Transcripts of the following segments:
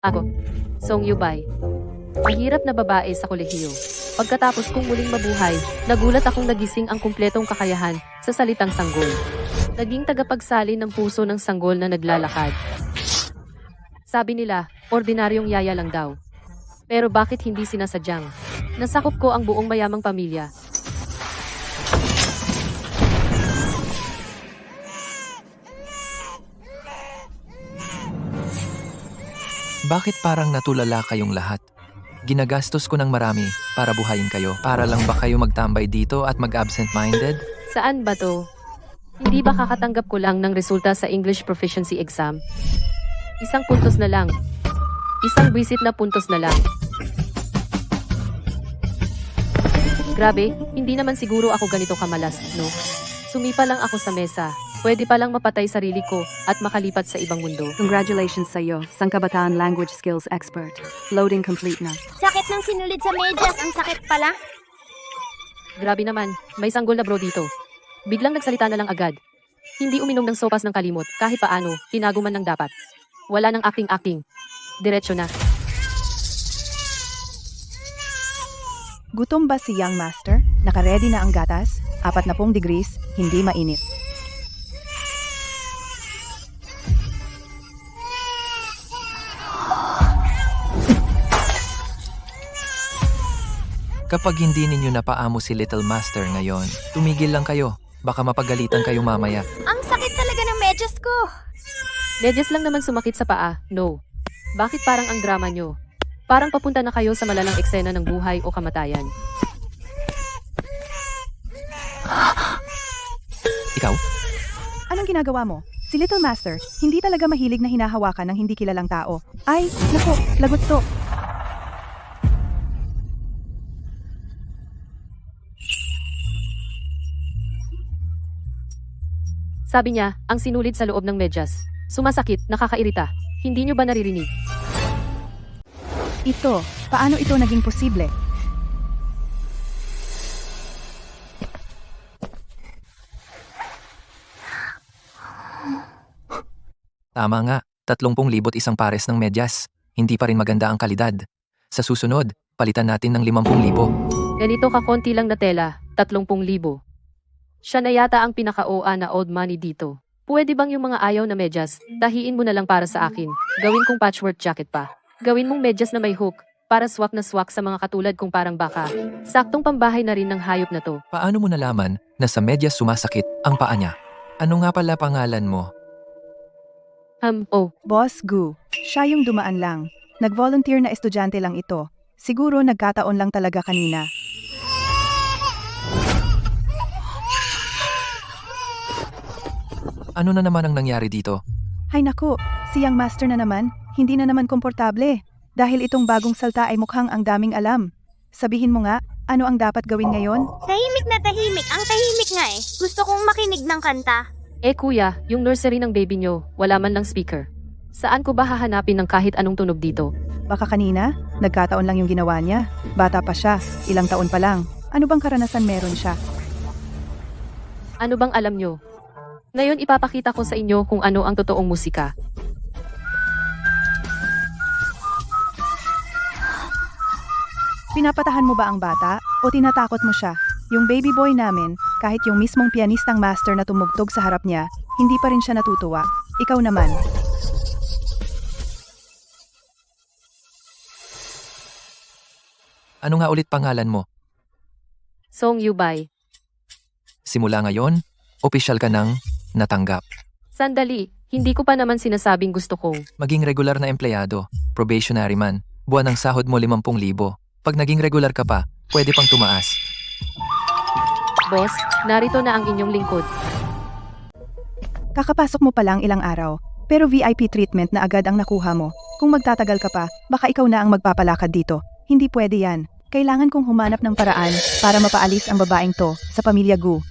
Ako, Song Yubay. Mahirap na babae sa kolehiyo. Pagkatapos kong muling mabuhay, nagulat akong nagising ang kumpletong kakayahan sa salitang sanggol. Naging tagapagsalin ng puso ng sanggol na naglalakad. Sabi nila, ordinaryong yaya lang daw. Pero bakit hindi sinasadyang? Nasakop ko ang buong mayamang pamilya. Bakit parang natulala kayong lahat? Ginagastos ko ng marami para buhayin kayo. Para lang ba kayo magtambay dito at mag-absent-minded? Saan ba to? Hindi ba kakatanggap ko lang ng resulta sa English Proficiency Exam? Isang puntos na lang. Isang visit na puntos na lang. Grabe, hindi naman siguro ako ganito kamalas, no? Sumipa lang ako sa mesa. Pwede palang mapatay sarili ko at makalipat sa ibang mundo. Congratulations sa'yo, Sangkabataan Language Skills Expert. Loading complete na. Sakit ng sinulid sa medyas, ang sakit pala. Grabe naman, may sanggol na bro dito. Biglang nagsalita na lang agad. Hindi uminom ng sopas ng kalimot, kahit paano, tinago man ng dapat. Wala nang acting-acting. Diretso na. Gutom ba si Young Master? Nakaredy na ang gatas? 40 degrees, hindi mainit. Kapag hindi ninyo napaamo si Little Master ngayon, tumigil lang kayo. Baka mapagalitan kayo mamaya. Ang sakit talaga ng medyas ko. Medyas lang naman sumakit sa paa, no. Bakit parang ang drama nyo? Parang papunta na kayo sa malalang eksena ng buhay o kamatayan. Ikaw? Anong ginagawa mo? Si Little Master, hindi talaga mahilig na hinahawakan ng hindi kilalang tao. Ay, naku, lagot to. Sabi niya, ang sinulid sa loob ng medyas. Sumasakit, nakakairita. Hindi nyo ba naririnig? Ito, paano ito naging posible? Tama nga, 30,000 isang pares ng medyas. Hindi pa rin maganda ang kalidad. Sa susunod, palitan natin ng 50,000. Ganito kakonti lang na tela, 30,000. Siya na yata ang pinaka-OA na old money dito. Pwede bang yung mga ayaw na medyas, tahiin mo na lang para sa akin. Gawin kong patchwork jacket pa. Gawin mong medyas na may hook, para swak na swak sa mga katulad kong parang baka. Saktong pambahay na rin ng hayop na to. Paano mo nalaman na sa medyas sumasakit ang paa niya? Ano nga pala pangalan mo? Oh, Boss Gu, siya yung dumaan lang. Nag-volunteer na estudyante lang ito. Siguro nagkataon lang talaga kanina. Ano na naman ang nangyari dito? Hay naku, si Young Master na naman, hindi na naman komportable. Dahil itong bagong salta ay mukhang ang daming alam. Sabihin mo nga, ano ang dapat gawin ngayon? Tahimik na tahimik. Ang tahimik nga eh. Gusto kong makinig ng kanta. kuya, yung nursery ng baby nyo, wala man lang speaker. Saan ko ba hahanapin ng kahit anong tunog dito? Baka kanina, nagkataon lang yung ginawa niya. Bata pa siya, ilang taon pa lang. Ano bang karanasan meron siya? Ano bang alam nyo? Ngayon ipapakita ko sa inyo kung ano ang totoong musika. Pinapatahan mo ba ang bata o tinatakot mo siya? Yung baby boy namin, kahit yung mismong pianistang master na tumugtog sa harap niya, hindi pa rin siya natutuwa. Ikaw naman. Ano nga ulit pangalan mo? Song Yubay. Simula ngayon, opisyal ka ng natanggap. Sandali, hindi ko pa naman sinasabing gusto kong. Maging regular na empleyado, probationary man, buwan ng sahod mo 50,000. Pag naging regular ka pa, pwede pang tumaas. Boss, narito na ang inyong lingkod. Kakapasok mo pa lang ilang araw, pero VIP treatment na agad ang nakuha mo. Kung magtatagal ka pa, baka ikaw na ang magpapalakad dito. Hindi pwede yan. Kailangan kong humanap ng paraan para mapaalis ang babaeng to sa pamilya Gu.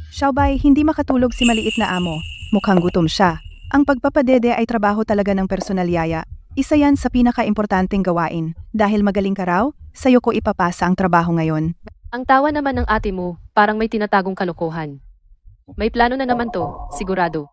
Xiaobay, hindi makatulog si maliit na amo. Mukhang gutom siya. Ang pagpapadede ay trabaho talaga ng personal yaya. Isa yan sa pinaka-importanteng gawain. Dahil magaling ka raw, sa'yo ko ipapasa ang trabaho ngayon. Ang tawa naman ng ate mo, parang may tinatagong kalokohan. May plano na naman to, sigurado.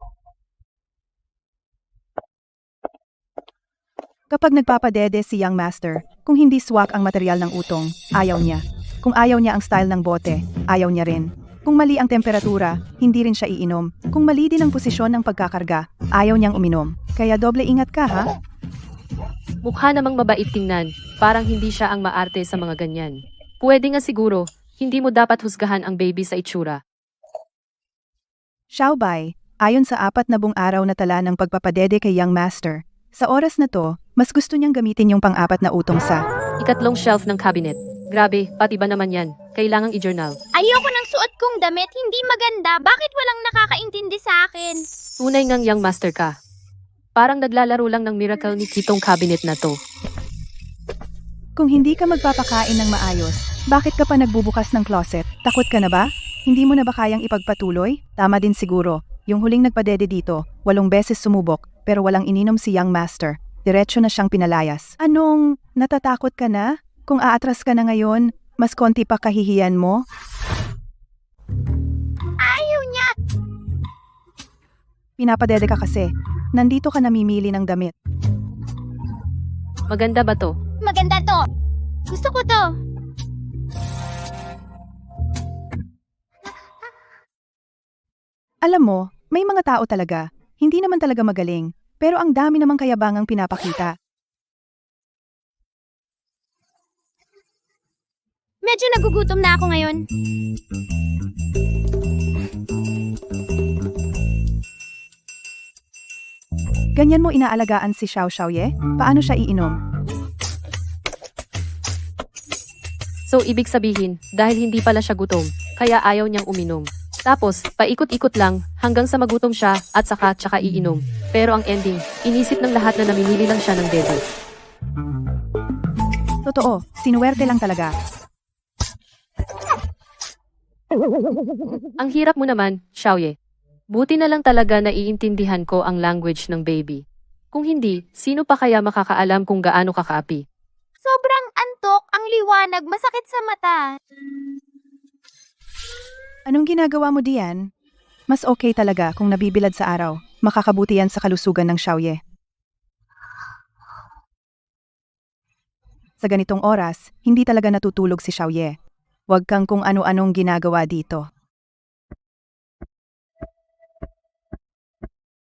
Kapag nagpapadede si Young Master, kung hindi swak ang material ng utong, ayaw niya. Kung ayaw niya ang style ng bote, ayaw niya rin. Kung mali ang temperatura, hindi rin siya iinom. Kung mali din ang posisyon ng pagkakarga, ayaw niyang uminom. Kaya doble ingat ka ha? Mukha namang mabait tingnan, parang hindi siya ang maarte sa mga ganyan. Pwede nga siguro, hindi mo dapat husgahan ang baby sa itsura. Xiaobai, ayon sa 4 na buong araw na tala ng pagpapadede kay Young Master, sa oras na to, mas gusto niyang gamitin yung pang-4 na utong sa Ikatlong shelf ng cabinet. Grabe, pati ba naman yan? Kailangang i-journal. Ayoko ng suot kong damit, hindi maganda. Bakit walang nakakaintindi sa akin? Tunay ngang Young Master ka. Parang naglalaro lang ng miracle ni Kitong cabinet na to. Kung hindi ka magpapakain ng maayos, bakit ka pa nagbubukas ng closet? Takot ka na ba? Hindi mo na ba kayang ipagpatuloy? Tama din siguro. Yung huling nagpadede dito, 8 beses sumubok, pero walang ininom si Young Master. Diretso na siyang pinalayas. Anong, natatakot ka na? Kung aatras ka na ngayon, mas konti pa kahihiyan mo? Ayaw niya! Pinapadede ka kasi. Nandito ka namimili ng damit. Maganda ba to? Maganda to. Gusto ko to. Alam mo, may mga tao talaga, hindi naman talaga magaling, pero ang dami namang kayabangang pinapakita. Medyo nagugutom na ako ngayon. Ganyan mo inaalagaan si Xiao Xiaoye? Paano siya iinom? So ibig sabihin, dahil hindi pala siya gutom, kaya ayaw niyang uminom. Tapos, paikot-ikot lang, hanggang sa magutom siya at tsaka iinom. Pero ang ending, inisip ng lahat na namimili lang siya ng bebe. Totoo, sinuwerte lang talaga. Ang hirap mo naman, Xiaoye. Buti na lang talaga na iintindihan ko ang language ng baby. Kung hindi, sino pa kaya makakaalam kung gaano kakaapi? Sobrang antok, ang liwanag, masakit sa mata. Anong ginagawa mo diyan? Mas okay talaga kung nabibilad sa araw. Makakabuti yan sa kalusugan ng Xiaoye. Sa ganitong oras, hindi talaga natutulog si Xiaoye. Huwag kang kung ano-anong ginagawa dito.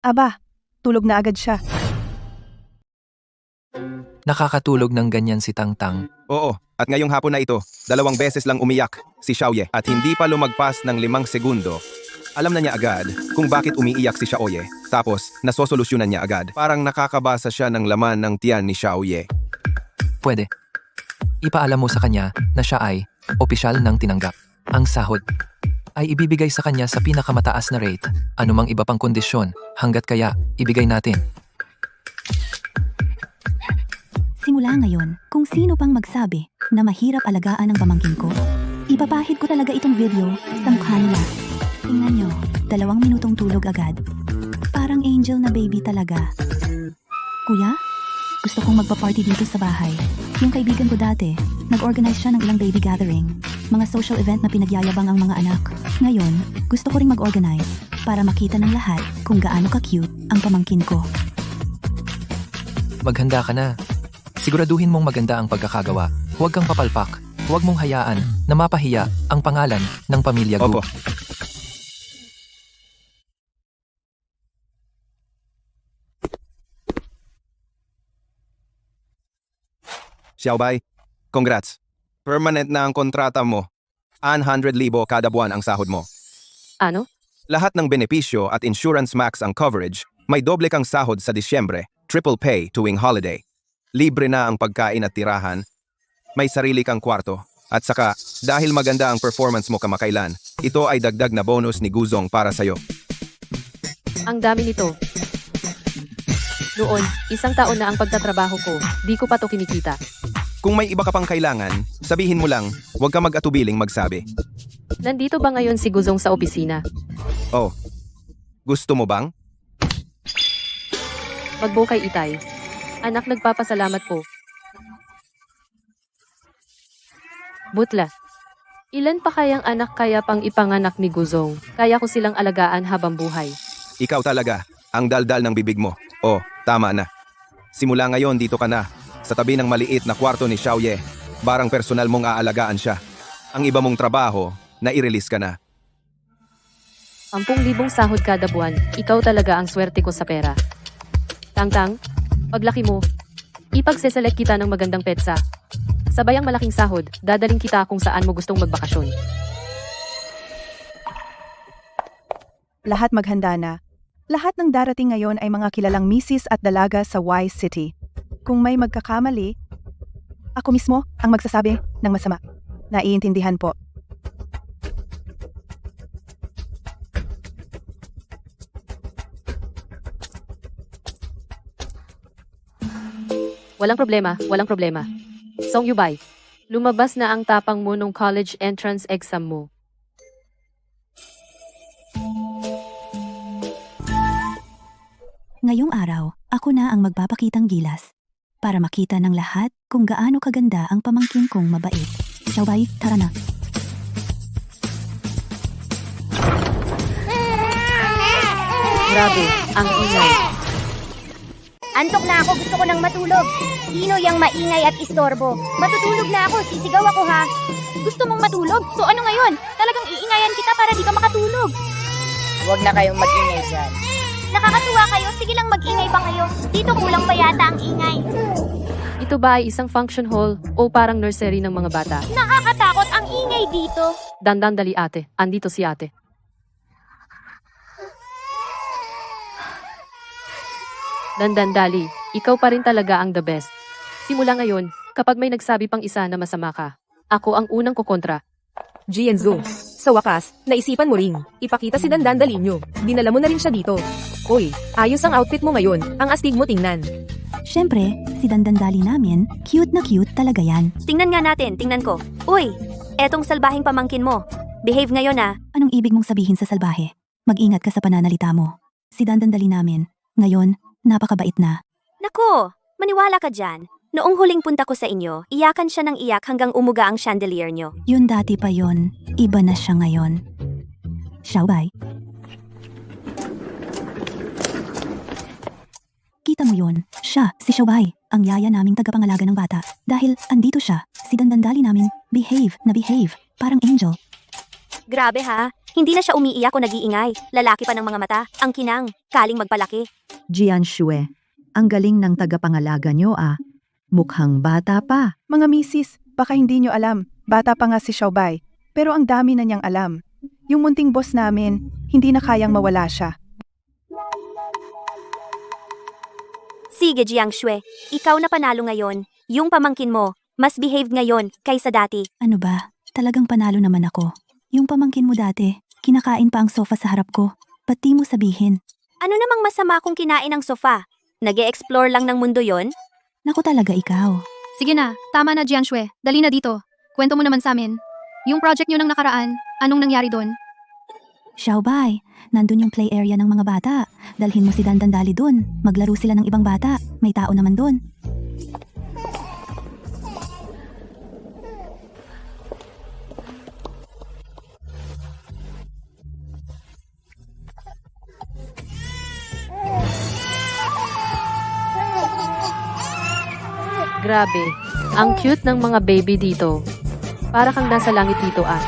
Aba, tulog na agad siya. Nakakatulog ng ganyan si Tangtang. Oo, at ngayong hapon na ito, 2 beses lang umiyak si Xiaoye at hindi pa lumagpas ng 5 segundo. Alam na niya agad kung bakit umiiyak si Xiaoye. Tapos, nasosolusyonan niya agad. Parang nakakabasa siya ng laman ng tiyan ni Xiaoye. Pwede. Ipaalam mo sa kanya na siya ay opisyal ng tinanggap. Ang sahod ay ibibigay sa kanya sa pinakamataas na rate. Anumang iba pang kondisyon, hanggat kaya, ibigay natin. Simula ngayon, kung sino pang magsabi na mahirap alagaan ang pamangkin ko, ipapahid ko talaga itong video sa mukha nila. Tingnan nyo, 2 minutong tulog agad. Parang angel na baby talaga. Kuya, gusto kong magpa-party dito sa bahay. Yung kaibigan ko dati, nag-organize siya ng ilang baby gathering. Mga social event na pinagyayabang ang mga anak. Ngayon, gusto ko ring mag-organize para makita ng lahat kung gaano ka-cute ang pamangkin ko. Maghanda ka na. Siguraduhin mong maganda ang pagkakagawa. Huwag kang papalpak. Huwag mong hayaan na mapahiya ang pangalan ng pamilya Gu. Opo. Xiaobai, congrats. Permanent na ang kontrata mo. 100,000 kada buwan ang sahod mo. Ano? Lahat ng benepisyo at Insurance Max ang coverage, may doble kang sahod sa Disyembre, triple pay tuwing holiday. Libre na ang pagkain at tirahan, may sarili kang kwarto, at saka, dahil maganda ang performance mo kamakailan, ito ay dagdag na bonus ni Guzong para sa'yo. Ang dami nito. Noon, 1 taon na ang pagtatrabaho ko, di ko pa to kinikita. Kung may iba ka pang kailangan, sabihin mo lang, huwag ka mag-atubiling magsabi. Nandito ba ngayon si Guzong sa opisina? Oh, gusto mo bang? Magbukay itay. Anak, nagpapasalamat po. Butla. Ilan pa kayang anak kaya pang ipanganak ni Guzong? Kaya ko silang alagaan habang buhay. Ikaw talaga, ang daldal ng bibig mo. Oh, tama na. Simula ngayon dito ka na, sa tabi ng maliit na kwarto ni Xiaoye. Barang personal mong aalagaan siya. Ang iba mong trabaho, na-release ka na. 10,000 sahod kada buwan, ikaw talaga ang swerte ko sa pera. Tangtang, paglaki mo, ipagseselect kita ng magandang petsa. Sabay ang malaking sahod, dadaling kita kung saan mo gustong magbakasyon. Lahat maghanda na. Lahat ng darating ngayon ay mga kilalang misis at dalaga sa Y City. Kung may magkakamali, ako mismo ang magsasabi ng masama. Naiintindihan po. Walang problema, walang problema. Song Yubay, lumabas na ang tapang mo nung college entrance exam mo. Ngayong araw, ako na ang magpapakitang gilas. Para makita ng lahat kung gaano kaganda ang pamangkin kong mabait. Xiaobay, tara na. Grabe, ang ingay. Antok na ako, gusto ko nang matulog. Sino yang maingay at istorbo? Matutulog na ako, sisigaw ako ha. Gusto mong matulog? So ano ngayon? Talagang iingayan kita para di ka makatulog. Huwag na kayong mag-ingay dyan. Nakakatuwa kayo, sige lang mag-ingay pa kayo. Dito kulang pa yata ang ingay. Ito ba ay isang function hall o parang nursery ng mga bata? Nakakatakot ang ingay dito. Dandan dali ate, andito si ate. Dandan dali, ikaw pa rin talaga ang the best. Simula ngayon, kapag may nagsabi pang isa na masama ka, ako ang unang kukontra. Gianzo, sa wakas, naisipan mo ring ipakita si Dandan Dalinyo. Dinala mo na rin siya dito. Hoy, ayos ang outfit mo ngayon, ang astig mo tingnan. Siyempre, si Dandandali namin, cute na cute talaga yan. Tingnan nga natin, tingnan ko. Uy, etong salbahing pamangkin mo. Behave ngayon ah. Anong ibig mong sabihin sa salbahe? Mag-ingat ka sa pananalita mo. Si Dandandali namin, ngayon, napakabait na. Nako, maniwala ka dyan. Noong huling punta ko sa inyo, iyakan siya ng iyak hanggang umuga ang chandelier nyo. Yun dati pa yon, iba na siya ngayon. Xiaobay. Kita mo yun, siya, si Xiaobay, ang yaya naming tagapangalaga ng bata. Dahil andito siya, si Dandandali namin, behave, parang angel. Grabe ha, hindi na siya umiiyak o nag-iingay. Lalaki pa ng mga mata, ang kinang, kaling magpalaki. Jian Shue, ang galing ng tagapangalaga nyo ah. Mukhang bata pa. Mga misis, baka hindi nyo alam, bata pa nga si Xiaobay, pero ang dami na niyang alam. Yung munting boss namin, hindi na kayang mawala siya. Sige Jiang Shue, ikaw na panalo ngayon. Yung pamangkin mo, mas behaved ngayon kaysa dati. Ano ba, talagang panalo naman ako. Yung pamangkin mo dati, kinakain pa ang sofa sa harap ko. Ba't di mo sabihin? Ano namang masama kung kinain ang sofa? Nag-e-explore lang ng mundo yon? Naku talaga ikaw. Sige na, tama na Jiang Shue. Dali na dito. Kwento mo naman sa amin. Yung project nyo nang nakaraan, anong nangyari doon? Xiaobay, nandun yung play area ng mga bata. Dalhin mo si Dandandali dun. Maglaro sila ng ibang bata. May tao naman dun. Grabe, ang cute ng mga baby dito. Para kang nasa langit dito ah.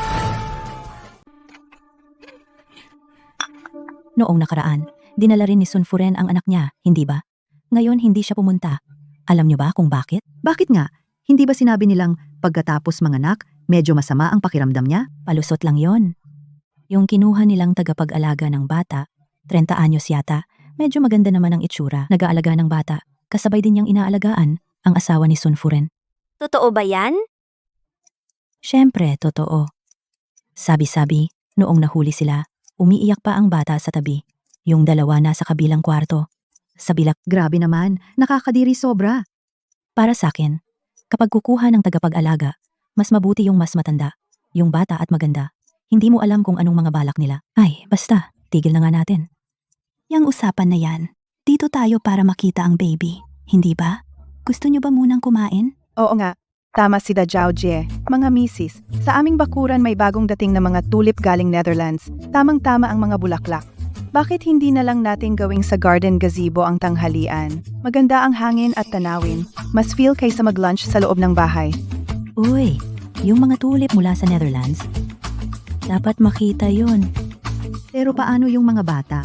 Noong nakaraan, dinala rin ni Sun Furen ang anak niya, hindi ba? Ngayon hindi siya pumunta. Alam niyo ba kung bakit? Bakit nga? Hindi ba sinabi nilang pagkatapos manganak, medyo masama ang pakiramdam niya? Palusot lang yon. Yung kinuha nilang tagapag-alaga ng bata, 30 anyos yata, medyo maganda naman ang itsura, nag-aalaga ng bata. Kasabay din niyang inaalagaan ang asawa ni Sun Furen. Totoo ba yan? Siyempre, totoo. Sabi-sabi, noong nahuli sila, umiiyak pa ang bata sa tabi. Yung dalawa nasa kabilang kwarto. Sa bilak. Grabe naman, nakakadiri sobra. Para sa akin, kapag kukuha ng tagapag-alaga, mas mabuti yung mas matanda, yung bata at maganda. Hindi mo alam kung anong mga balak nila. Ay, basta, tigil na nga natin. Yang usapan na yan, dito tayo para makita ang baby, hindi ba? Gusto nyo ba munang kumain? Oo nga, tama si Da Zhao Jie. Mga misis, sa aming bakuran may bagong dating na mga tulip galing Netherlands. Tamang-tama ang mga bulaklak. Bakit hindi na lang natin gawing sa garden gazebo ang tanghalian? Maganda ang hangin at tanawin. Mas feel kaysa mag-lunch sa loob ng bahay. Uy, yung mga tulip mula sa Netherlands. Dapat makita yun. Pero paano yung mga bata?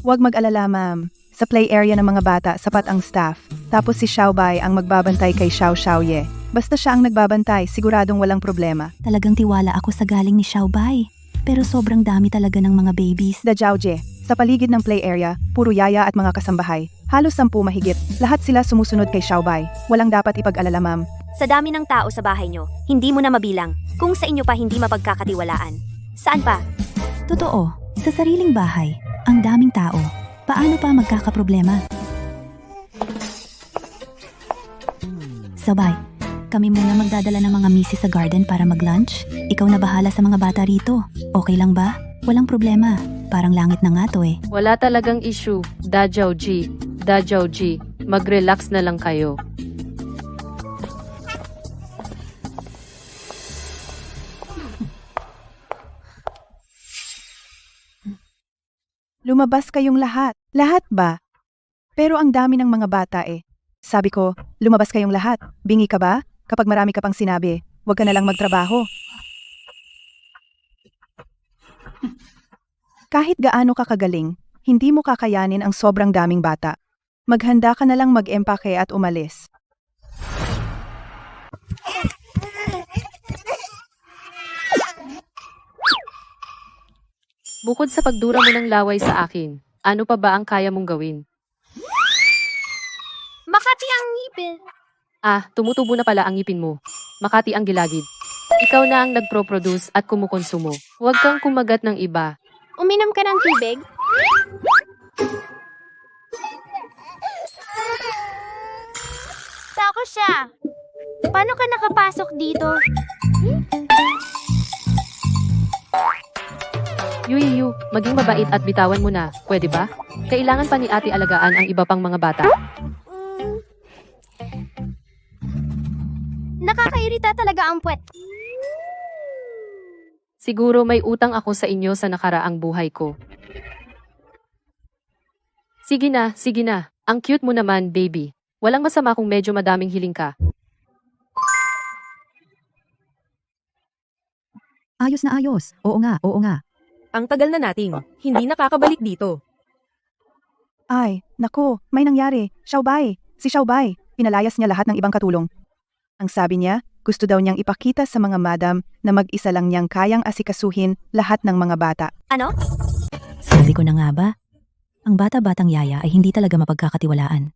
Huwag mag-alala, ma'am. Sa play area ng mga bata, sapat ang staff. Tapos si Xiaobai ang magbabantay kay Xiao Xiaoye. Basta siya ang nagbabantay, siguradong walang problema. Talagang tiwala ako sa galing ni Xiaobai. Pero sobrang dami talaga ng mga babies. Da Jiaoje, sa paligid ng play area, puro yaya at mga kasambahay. Halos 10 mahigit. Lahat sila sumusunod kay Xiaobai. Walang dapat ipag-alala, ma'am. Sa dami ng tao sa bahay nyo, hindi mo na mabilang kung sa inyo pa hindi mapagkakatiwalaan. Saan pa? Totoo, sa sariling bahay, ang daming tao. Paano pa magkakaproblema? Sabay, kami muna magdadala ng mga misis sa garden para mag-lunch. Ikaw na bahala sa mga bata rito. Okay lang ba? Walang problema. Parang langit na nga to eh. Wala talagang issue. Da Jiaoji, mag-relax na lang kayo. Lumabas kayong lahat. Lahat ba? Pero ang dami ng mga bata eh. Sabi ko, lumabas kayong lahat. Bingi ka ba? Kapag marami ka pang sinabi, huwag ka na lang magtrabaho. Kahit gaano ka kagaling, hindi mo kakayanin ang sobrang daming bata. Maghanda ka na lang mag-empake at umalis. Bukod sa pagdura mo ng laway sa akin, ano pa ba ang kaya mong gawin? Makati ang ngipin. Ah, tumutubo na pala ang ngipin mo. Makati ang gilagid. Ikaw na ang nagpro-produce at kumukonsumo. Huwag kang kumagat ng iba. Uminom ka ng tubig? Tako siya. Paano ka nakapasok dito? Yuyu, maging mabait at bitawan mo na, pwede ba? Kailangan pa ni ate alagaan ang iba pang mga bata. Nakakairita talaga ang puwet. Siguro may utang ako sa inyo sa nakaraang buhay ko. Sige na, sige na. Ang cute mo naman, baby. Walang masama kung medyo madaming hiling ka. Ayos na ayos. Oo nga, oo nga. Ang tagal na nating, hindi nakakabalik dito. Ay, naku, may nangyari. Xiaobai, si Xiaobai, pinalayas niya lahat ng ibang katulong. Ang sabi niya, gusto daw niyang ipakita sa mga madam na mag-isa lang niyang kayang asikasuhin lahat ng mga bata. Ano? Sabi ko na nga ba? Ang bata-batang yaya ay hindi talaga mapagkakatiwalaan.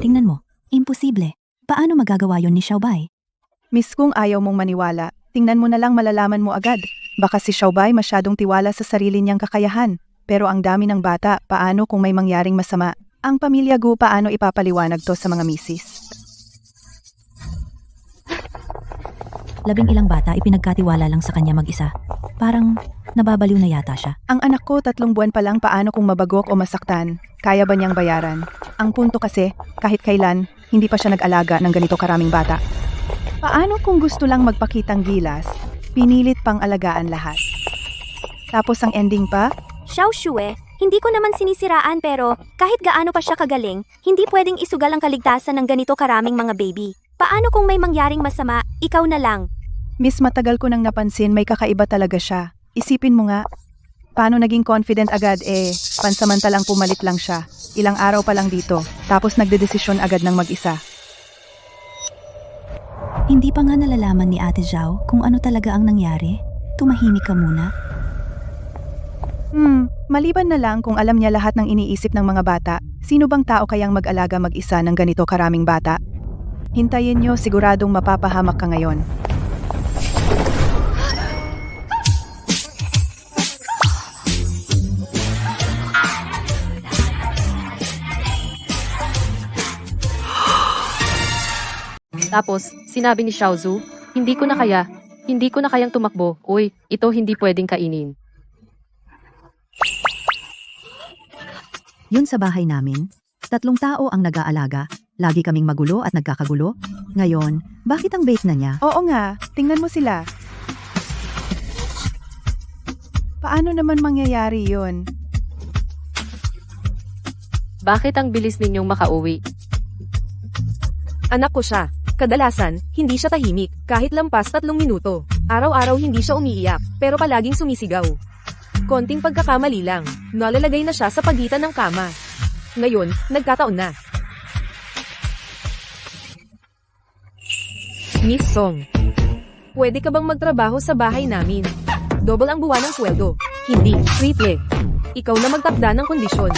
Tingnan mo, imposible. Paano magagawa yon ni Xiaobai? Miss, kung ayaw mong maniwala, tingnan mo na lang, malalaman mo agad. Baka si Xiaobai masyadong tiwala sa sarili niyang kakayahan. Pero ang dami ng bata, paano kung may mangyaring masama? Ang pamilya Gu, paano ipapaliwanag to sa mga misis? 11 bata ipinagkatiwala lang sa kanya mag-isa. Parang nababaliw na yata siya. Ang anak ko 3 buwan pa lang, paano kung mabagok o masaktan? Kaya ba niyang bayaran? Ang punto kasi, kahit kailan, hindi pa siya nag-alaga ng ganito karaming bata. Paano kung gusto lang magpakitang gilas, pinilit pang alagaan lahat? Tapos ang ending pa? Xiao Xue, hindi ko naman sinisiraan pero kahit gaano pa siya kagaling, hindi pwedeng isugal ang kaligtasan ng ganito karaming mga baby. Paano kung may mangyaring masama, ikaw na lang? Miss, matagal ko nang napansin, may kakaiba talaga siya. Isipin mo nga, paano naging confident agad pansamantalang pumalit lang siya. Ilang araw pa lang dito, tapos nagdedesisyon agad ng mag-isa. Hindi pa nga nalalaman ni Ate Zhao kung ano talaga ang nangyari. Tumahimik ka muna. Maliban na lang kung alam niya lahat ng iniisip ng mga bata, sino bang tao kayang mag-alaga mag-isa ng ganito karaming bata? Hintayin niyo, siguradong mapapahamak ka ngayon. Tapos, sinabi ni Xiaozu, hindi ko na kayang tumakbo. Uy, ito hindi pwedeng kainin. Yun sa bahay namin, 3 tao ang nag-aalaga. Lagi kaming magulo at nagkakagulo. Ngayon, bakit ang bait na niya? Oo nga, tingnan mo sila. Paano naman mangyayari yun? Bakit ang bilis ninyong makauwi? Anak ko siya. Kadalasan, hindi siya tahimik, kahit lampas 3 minuto. Araw-araw hindi siya umiiyak, pero palaging sumisigaw. Konting pagkakamali lang, nalalagay na siya sa pagitan ng kama. Ngayon, nagkataon na. Miss Song, pwede ka bang magtrabaho sa bahay namin? Double ang buwan ng sweldo. Hindi, triple. Ikaw na magtakda ng kondisyon.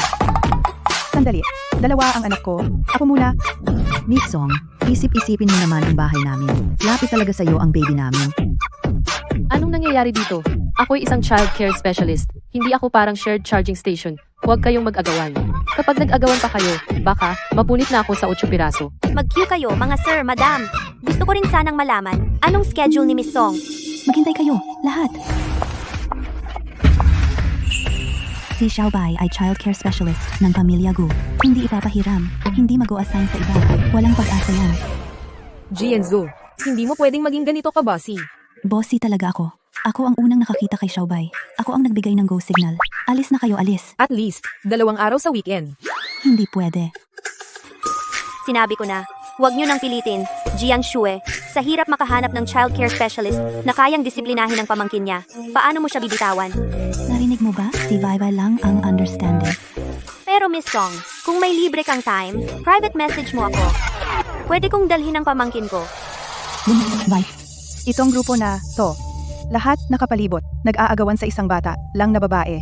Sandali. 2 ang anak ko. Ako muna. Miss Song, isip-isipin mo naman ang bahay namin. Lapit talaga sa'yo ang baby namin. Anong nangyayari dito? Ako'y isang child care specialist. Hindi ako parang shared charging station. Huwag kayong mag-agawan. Kapag nag-agawan pa kayo, baka mapunit na ako sa 8 piraso. Mag-queue kayo, mga sir, madam. Gusto ko rin sanang malaman, anong schedule ni Miss Song? Maghintay kayo, lahat. Si Xiaobai ay child care specialist ng pamilya Gu. Hindi ipapahiram, hindi mag-o-assign sa iba. Walang pag-asa yan. Jianzo, hindi mo pwedeng maging ganito ka, bossy. Bossy talaga ako. Ako ang unang nakakita kay Xiaobai. Ako ang nagbigay ng go signal. Alis na kayo, alis. At least, 2 araw sa weekend. Hindi pwede. Sinabi ko na, huwag nyo nang pilitin, Jiang Shue, sa hirap makahanap ng child care specialist na kayang disiplinahin ang pamangkin niya. Paano mo siya bibitawan? Narinig mo ba? Si Vivi lang ang understanding. Pero Miss Song, kung may libre kang time, private message mo ako. Pwede kong dalhin ang pamangkin ko. Bye. Itong grupo na to. Lahat nakapalibot. Nag-aagawan sa isang bata lang na babae.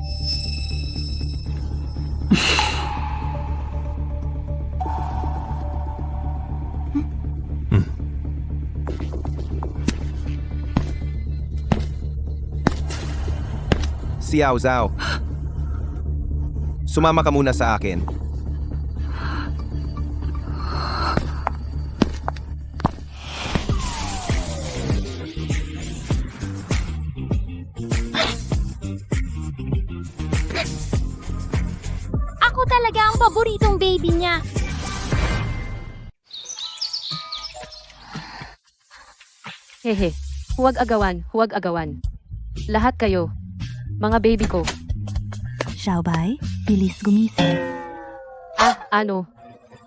Xiao Zhao. Sumama ka muna sa akin. Ako talaga ang paboritong baby niya. Hehe. Huwag agawan, huwag agawan. Lahat kayo. Mga baby ko. Xiaobai, bilis gumising. Ano?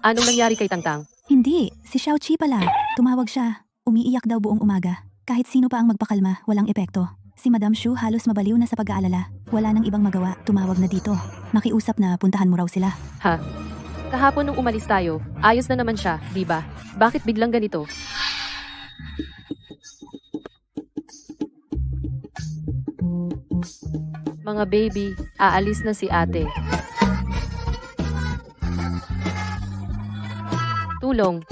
Anong nangyari kay Tangtang? Hindi, si Xiao Chi pala. Tumawag siya. Umiiyak daw buong umaga. Kahit sino pa ang magpakalma, walang epekto. Si Madam Shu halos mabaliw na sa pag-aalala. Wala nang ibang magawa, tumawag na dito. Nakiusap na puntahan mo raw sila. Ha? Kahapon nung umalis tayo, ayos na naman siya, di ba? Bakit biglang ganito? Mga baby, aalis na si ate. Tulong.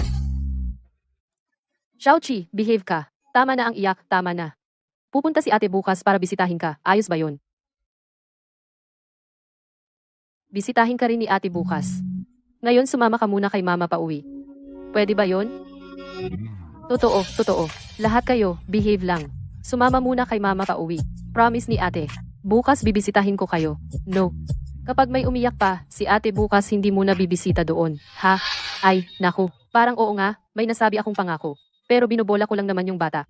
Xiaoqi, behave ka. Tama na ang iyak, tama na. Pupunta si ate bukas para bisitahin ka. Ayos ba yon? Bisitahin ka rin ni ate bukas. Ngayon sumama ka muna kay mama pauwi. Pwede ba yon? Totoo, totoo. Lahat kayo, behave lang. Sumama muna kay mama pauwi. Promise ni ate. Bukas bibisitahin ko kayo. No. Kapag may umiyak pa, si ate bukas hindi muna bibisita doon. Ha? Ay, naku. Parang oo nga, may nasabi akong pangako. Pero binobola ko lang naman yung bata.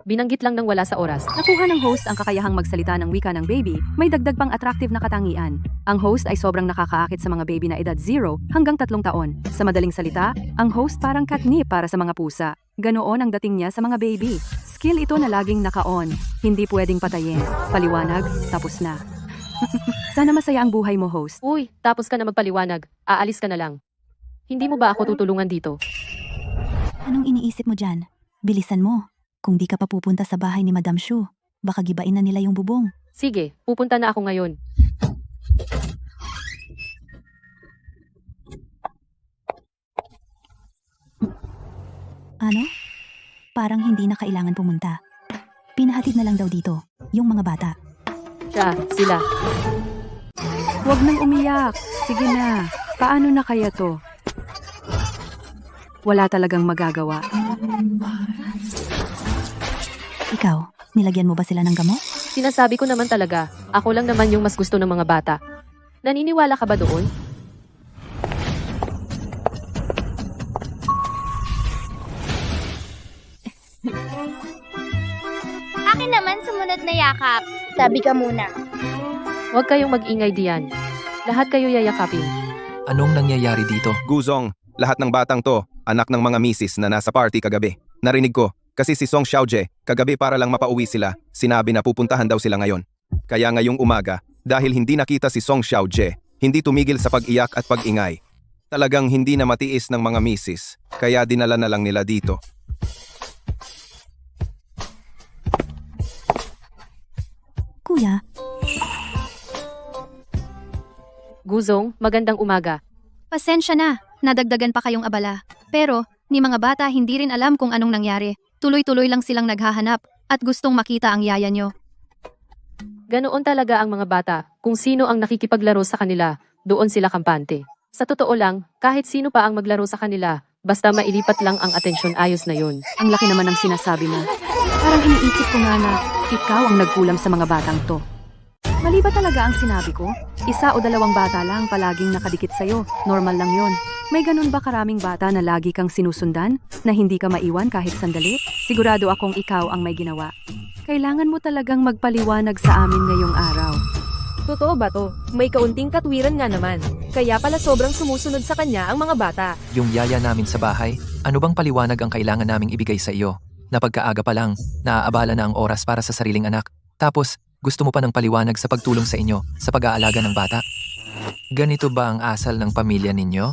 Binanggit lang ng wala sa oras. Nakuha ng host ang kakayahang magsalita ng wika ng baby, may dagdag pang attractive na katangian. Ang host ay sobrang nakakaakit sa mga baby na edad 0 hanggang 3 taon. Sa madaling salita, ang host parang catnip para sa mga pusa. Ganoon ang dating niya sa mga baby. Skill ito na laging naka-on. Hindi pwedeng patayin. Paliwanag, tapos na. Sana masaya ang buhay mo, host. Uy, tapos ka na magpaliwanag. Aalis ka na lang. Hindi mo ba ako tutulungan dito? Anong iniisip mo dyan? Bilisan mo. Kung di ka pa pupunta sa bahay ni Madam Shu, baka gibain na nila yung bubong. Sige, pupunta na ako ngayon. Ano? Parang hindi na kailangan pumunta. Pinahatid na lang daw dito, yung mga bata. Siya, sila. Huwag nang umiyak. Sige na. Paano na kaya to? Wala talagang magagawa. Ikaw, nilagyan mo ba sila ng gamot? Sinasabi ko naman talaga, ako lang naman yung mas gusto ng mga bata. Naniniwala ka ba doon? Akin naman sumunod na yakap. Sabi ka muna. Huwag kayong mag-ingay diyan. Lahat kayo yayakapin. Anong nangyayari dito? Guzong, lahat ng batang to, anak ng mga misis na nasa party kagabi. Narinig ko, kasi si Song Xiaojie, kagabi para lang mapauwi sila, sinabi na pupuntahan daw sila ngayon. Kaya ngayong umaga, dahil hindi nakita si Song Xiaojie, hindi tumigil sa pag-iyak at pag-ingay. Talagang hindi na matiis ng mga misis, kaya dinala na lang nila dito. Kuya, Guzong, magandang umaga. Pasensya na, nadagdagan pa kayong abala. Pero, ni mga bata hindi rin alam kung anong nangyari. Tuloy-tuloy lang silang naghahanap at gustong makita ang yaya nyo. Ganoon talaga ang mga bata, kung sino ang nakikipaglaro sa kanila, doon sila kampante. Sa totoo lang, kahit sino pa ang maglaro sa kanila, basta mailipat lang ang atensyon ayos na yun. Ang laki naman ng sinasabi mo. Parang iniisip ko nga na ikaw ang nagkulam sa mga batang to. Mali ba talaga ang sinabi ko? Isa o dalawang bata lang palaging nakadikit sa'yo. Normal lang yon. May ganun ba karaming bata na lagi kang sinusundan? Na hindi ka maiwan kahit sandali? Sigurado akong ikaw ang may ginawa. Kailangan mo talagang magpaliwanag sa amin ngayong araw. Totoo ba to? May kaunting katwiran nga naman. Kaya pala sobrang sumusunod sa kanya ang mga bata. Yung yaya namin sa bahay, ano bang paliwanag ang kailangan naming ibigay sa iyo? Na pagkaaga pa lang, naaabala na ang oras para sa sariling anak. Tapos, gusto mo pa ng paliwanag sa pagtulong sa inyo sa pag-aalaga ng bata? Ganito ba ang asal ng pamilya ninyo?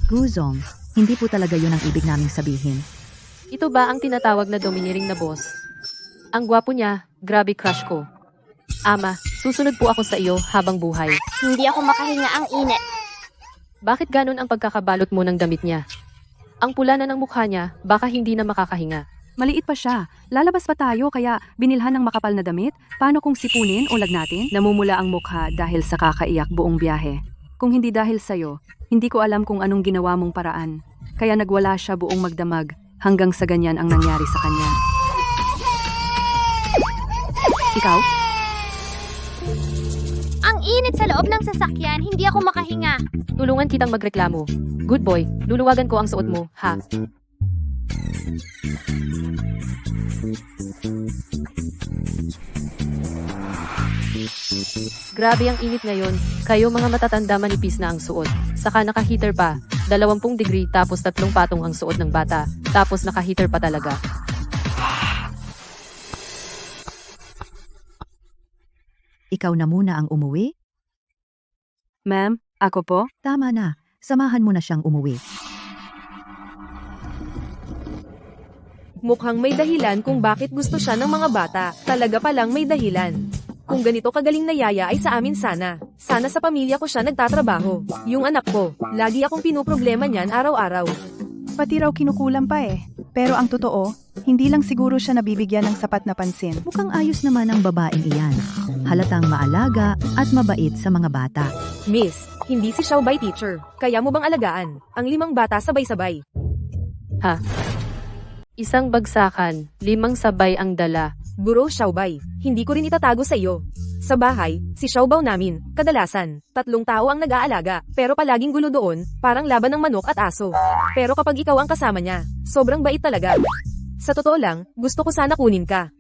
Guzong, hindi po talaga yun ang ibig naming sabihin. Ito ba ang tinatawag na domineering na boss? Ang gwapo niya, grabe crush ko. Ama, susunod po ako sa iyo habang buhay. Hindi ako makahinga, ang init. Bakit ganun ang pagkakabalot mo ng damit niya? Ang pula na ng mukha niya, baka hindi na makakahinga. Maliit pa siya. Lalabas pa tayo kaya binilhan ng makapal na damit? Paano kung sipunin o lagnatin? Namumula ang mukha dahil sa kakaiyak buong biyahe. Kung hindi dahil sa'yo, hindi ko alam kung anong ginawa mong paraan. Kaya nagwala siya buong magdamag hanggang sa ganyan ang nangyari sa kanya. Ikaw? Ang init sa loob ng sasakyan, hindi ako makahinga. Tulungan kitang magreklamo. Good boy, luluwagan ko ang suot mo, ha? Grabe ang init ngayon, kayo mga matatanda manipis na ang suot. Saka naka-heater pa, 20 degree tapos 3 patong ang suot ng bata, tapos naka-heater pa talaga. Ikaw na muna ang umuwi? Ma'am, ako po? Tama na, samahan mo na siyang umuwi. Mukhang may dahilan kung bakit gusto siya ng mga bata. Talaga palang may dahilan. Kung ganito kagaling na yaya ay sa amin sana. Sana sa pamilya ko siya nagtatrabaho. Yung anak ko, lagi akong pinoproblema niyan araw-araw. Pati raw kinukulam pa eh. Pero ang totoo, hindi lang siguro siya nabibigyan ng sapat na pansin. Mukhang ayos naman ang babaeng iyan. Halatang maalaga at mabait sa mga bata. Miss, hindi si Xiaobay teacher. Kaya mo bang alagaan? Ang 5 bata sabay-sabay. Ha? Isang bagsakan, 5 sabay ang dala. Guro Xiaobay, hindi ko rin itatago sa iyo. Sa bahay, si Xiaobaw namin, kadalasan, 3 tao ang nag-aalaga, pero palaging gulo doon, parang laban ng manok at aso. Pero kapag ikaw ang kasama niya, sobrang bait talaga. Sa totoo lang, gusto ko sana kunin ka.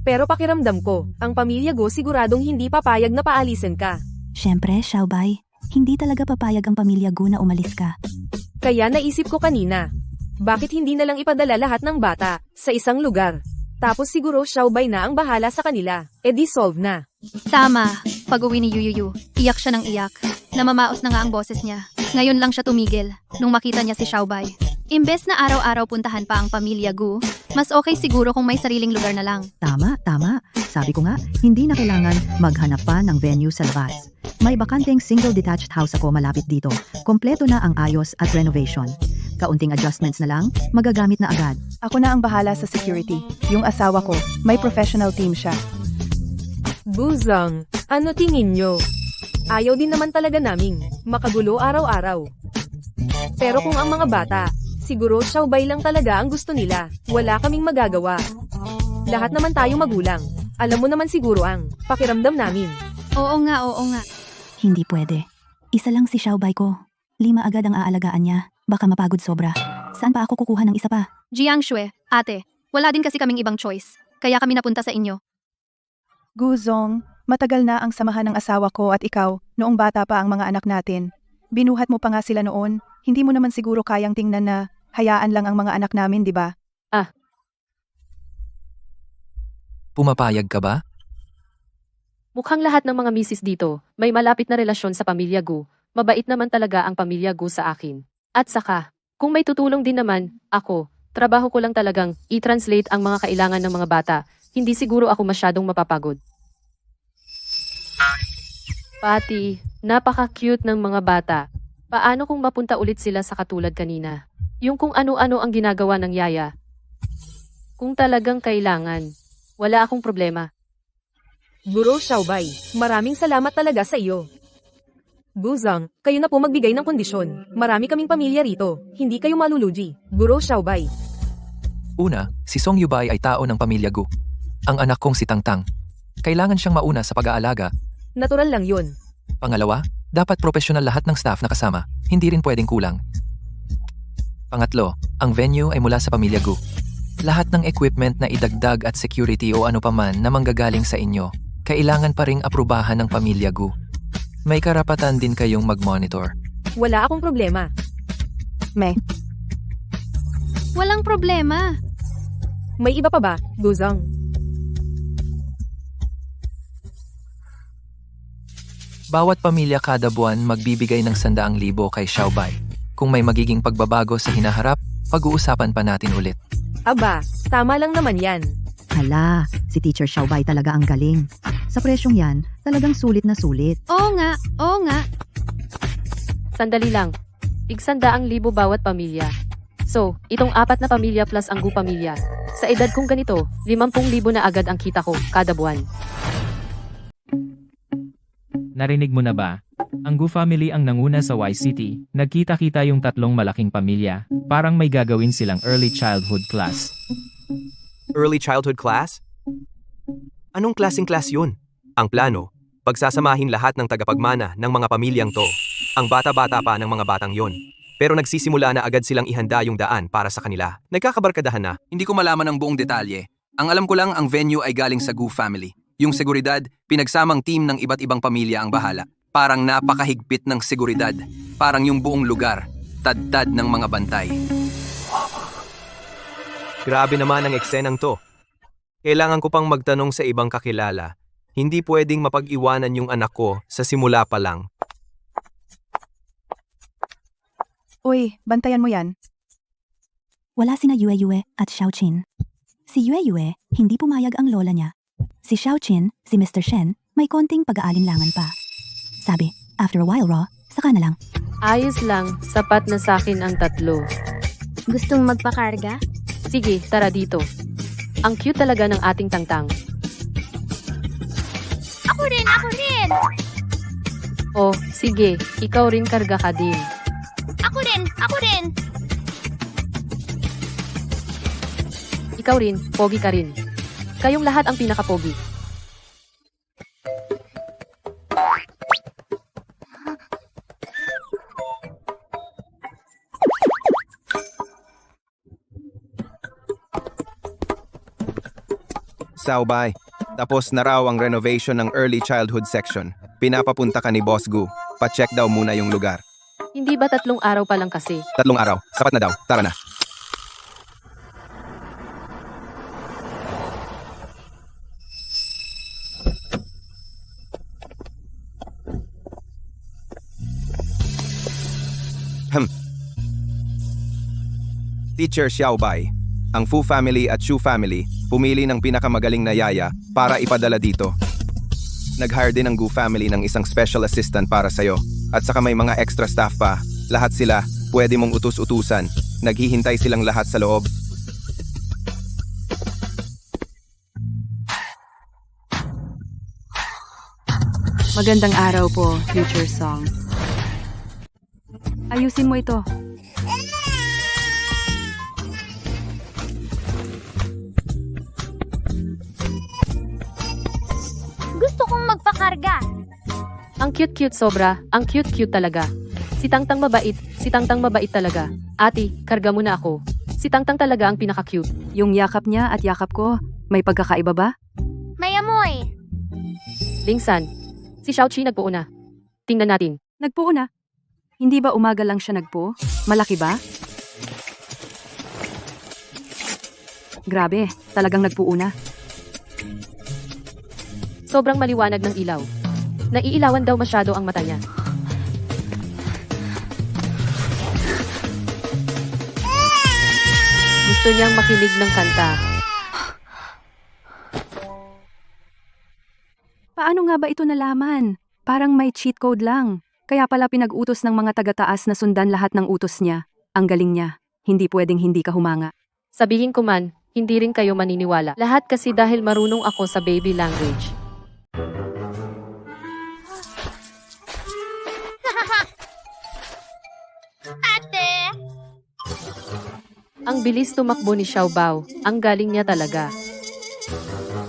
Pero pakiramdam ko, ang pamilya Go siguradong hindi papayag na paalisin ka. Siyempre, Xiaobay, hindi talaga papayag ang pamilya Gu na umalis ka. Kaya naisip ko kanina, bakit hindi na lang ipadala lahat ng bata sa isang lugar? Tapos siguro Xiaobay na ang bahala sa kanila. E di solve na. Tama, pag-uwi ni Yuyuyu, iyak siya ng iyak. Namamaos na nga ang boses niya. Ngayon lang siya tumigil, nung makita niya si Xiaobay. Imbes na araw-araw puntahan pa ang pamilya Gu, mas okay siguro kung may sariling lugar na lang. Tama, tama. Sabi ko nga, hindi na kailangan maghanap pa ng venue sa labas. May bakanteng single detached house ako malapit dito. Kompleto na ang ayos at renovation. Kaunting adjustments na lang, magagamit na agad. Ako na ang bahala sa security. Yung asawa ko, may professional team siya. Buzang, ano tingin nyo? Ayaw din naman talaga naming makagulo araw-araw. Pero kung ang mga bata, siguro Xiaobay lang talaga ang gusto nila, wala kaming magagawa. Lahat naman tayo magulang. Alam mo naman siguro ang pakiramdam namin. Oo nga, oo nga. Hindi pwede. Isa lang si Xiaobay ko. 5 agad ang aalagaan niya. Baka mapagod sobra. Saan pa ako kukuha ng isa pa? Jiangxue, ate, wala din kasi kaming ibang choice. Kaya kami napunta sa inyo. Guzong, Matagal na ang samahan ng asawa ko at ikaw, noong bata pa ang mga anak natin. Binuhat mo pa nga sila noon, hindi mo naman siguro kayang tingnan na hayaan lang ang mga anak namin, di ba? Pumapayag ka ba? Mukhang lahat ng mga misis dito, may malapit na relasyon sa pamilya Gu. Mabait naman talaga ang pamilya Gu sa akin. At saka, kung may tutulong din naman, ako, trabaho ko lang talagang i-translate ang mga kailangan ng mga bata. Hindi siguro ako masyadong mapapagod. Pati, napaka-cute ng mga bata. Paano kung mapunta ulit sila sa katulad kanina? Yung kung ano-ano ang ginagawa ng yaya. Kung talagang kailangan, wala akong problema. Guro Xiaobay, maraming salamat talaga sa iyo. Guzang, kayo na po magbigay ng kondisyon. Marami kaming pamilya rito. Hindi kayo malulugi. Guro Xiaobay. Una, si Song Yubay ay tao ng pamilya Gu. Ang anak kong si Tangtang. Kailangan siyang mauna sa pag-aalaga. Natural lang yun. Pangalawa, dapat profesional lahat ng staff na kasama. Hindi rin pwedeng kulang. Pangatlo, ang venue ay mula sa pamilya Gu. Lahat ng equipment na idagdag at security o ano paman na manggagaling sa inyo, kailangan pa ring aprubahan ng pamilya Gu. May karapatan din kayong mag-monitor. Wala akong problema. Walang problema. May iba pa ba, Guzang? Bawat pamilya kada buwan magbibigay ng 100,000 kay Xiaobay. Kung may magiging pagbabago sa hinaharap, pag-uusapan pa natin ulit. Aba, tama lang naman yan. Hala, si Teacher Xiaobay talaga ang galing. Sa presyong yan, talagang sulit na sulit. Oo nga, oo nga. Sandali lang. tig-100,000 bawat pamilya. So, itong 4 na pamilya plus ang Gu pamilya. Sa edad kong ganito, 50,000 na agad ang kita ko kada buwan. Narinig mo na ba? Ang Gu family ang nanguna sa Y City. Nagkita-kita yung 3 malaking pamilya. Parang may gagawin silang early childhood class. Early childhood class? Anong klaseng class yun? Ang plano, pagsasamahin lahat ng tagapagmana ng mga pamilyang to. Ang bata-bata pa ng mga batang yon. Pero nagsisimula na agad silang ihanda yung daan para sa kanila. Nagkakabarkadahan na. Hindi ko malaman ang buong detalye. Ang alam ko lang ang venue ay galing sa Gu family. Yung seguridad, pinagsamang team ng iba't ibang pamilya ang bahala. Parang napakahigpit ng seguridad. Parang yung buong lugar, tad-tad ng mga bantay. Grabe naman ang eksenang to. Kailangan ko pang magtanong sa ibang kakilala. Hindi pwedeng mapag-iwanan yung anak ko sa simula pa lang. Uy, bantayan mo yan. Wala sina Yue at Xiaoqin. Si Yue, hindi pumayag ang lola niya. Si Xiaoqin, si Mr. Shen, may konting pag-aalinlangan pa. Sabi, after a while raw, saka na lang. Ayos lang, sapat na sa akin ang 3. Gustong magpakarga? Sige, tara dito. Ang cute talaga ng ating Tangtang. Ako rin! Oh, sige, ikaw rin karga ka din. Ako rin! Ikaw rin, pogi ka rin. Kayong lahat ang pinaka-pogi. Xiaobay, tapos na raw ang renovation ng early childhood section. Pinapapunta ka ni Boss Gu. Pa-check daw muna yung lugar. Hindi ba 3 araw pa lang kasi? 3 araw. Sapat na daw. Tara na. Teacher Xiaobay, ang Fu family at Shu family pumili ng pinakamagaling na yaya para ipadala dito. Nag-hire din ang Gu family ng isang special assistant para sa'yo. At saka may mga extra staff pa. Lahat sila, pwede mong utus-utusan. Naghihintay silang lahat sa loob. Magandang araw po, Future Song. Ayusin mo ito. Gusto kong magpakarga. Ang cute-cute sobra, ang cute-cute talaga. Si Tangtang mabait talaga. Ate, karga mo na ako. Si Tangtang talaga ang pinaka-cute. Yung yakap niya at yakap ko, may pagkakaiba ba? May amoy. Lingsan, si Xiaoqi nagpuo na. Tingnan natin. Nagpuo na. Hindi ba umaga lang siya nagpo? Malaki ba? Grabe, talagang nagpuo na. Sobrang maliwanag ng ilaw. Naiilawan daw masyado ang mata niya. Gusto niyang makinig ng kanta. Paano nga ba ito nalaman? Parang may cheat code lang. Kaya pala pinag-utos ng mga taga-taas na sundan lahat ng utos niya. Ang galing niya. Hindi pwedeng hindi ka humanga. Sabihin ko man, hindi rin kayo maniniwala. Lahat kasi dahil marunong ako sa baby language. Ate! Ang bilis tumakbo ni Xiaobao. Ang galing niya talaga.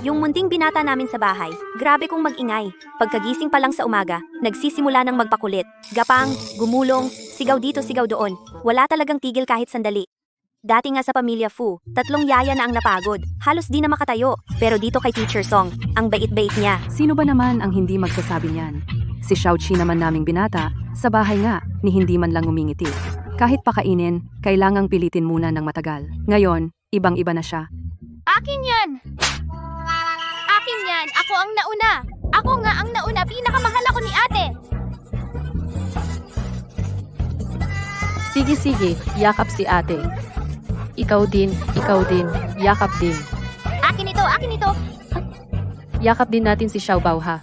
Yung munting binata namin sa bahay, grabe kong mag-ingay. Pagkagising pa lang sa umaga, nagsisimula ng magpakulit. Gapang, gumulong, sigaw dito, sigaw doon. Wala talagang tigil kahit sandali. Dati nga sa pamilya Fu, 3 yaya na ang napagod. Halos di na makatayo. Pero dito kay Teacher Song, ang bait-bait niya. Sino ba naman ang hindi magsasabi niyan? Si Xiaoqi naman naming binata, sa bahay nga, ni hindi man lang umingiti. Kahit pakainin, kailangang pilitin muna ng matagal. Ngayon, ibang-iba na siya. Akin yan! Akin yan! Ako ang nauna! Ako nga ang nauna! Pinakamahal ako ni ate! Sige, yakap si ate. Ikaw din, yakap din. Akin ito! Akin ito! Yakap din natin si Xiaobao ha.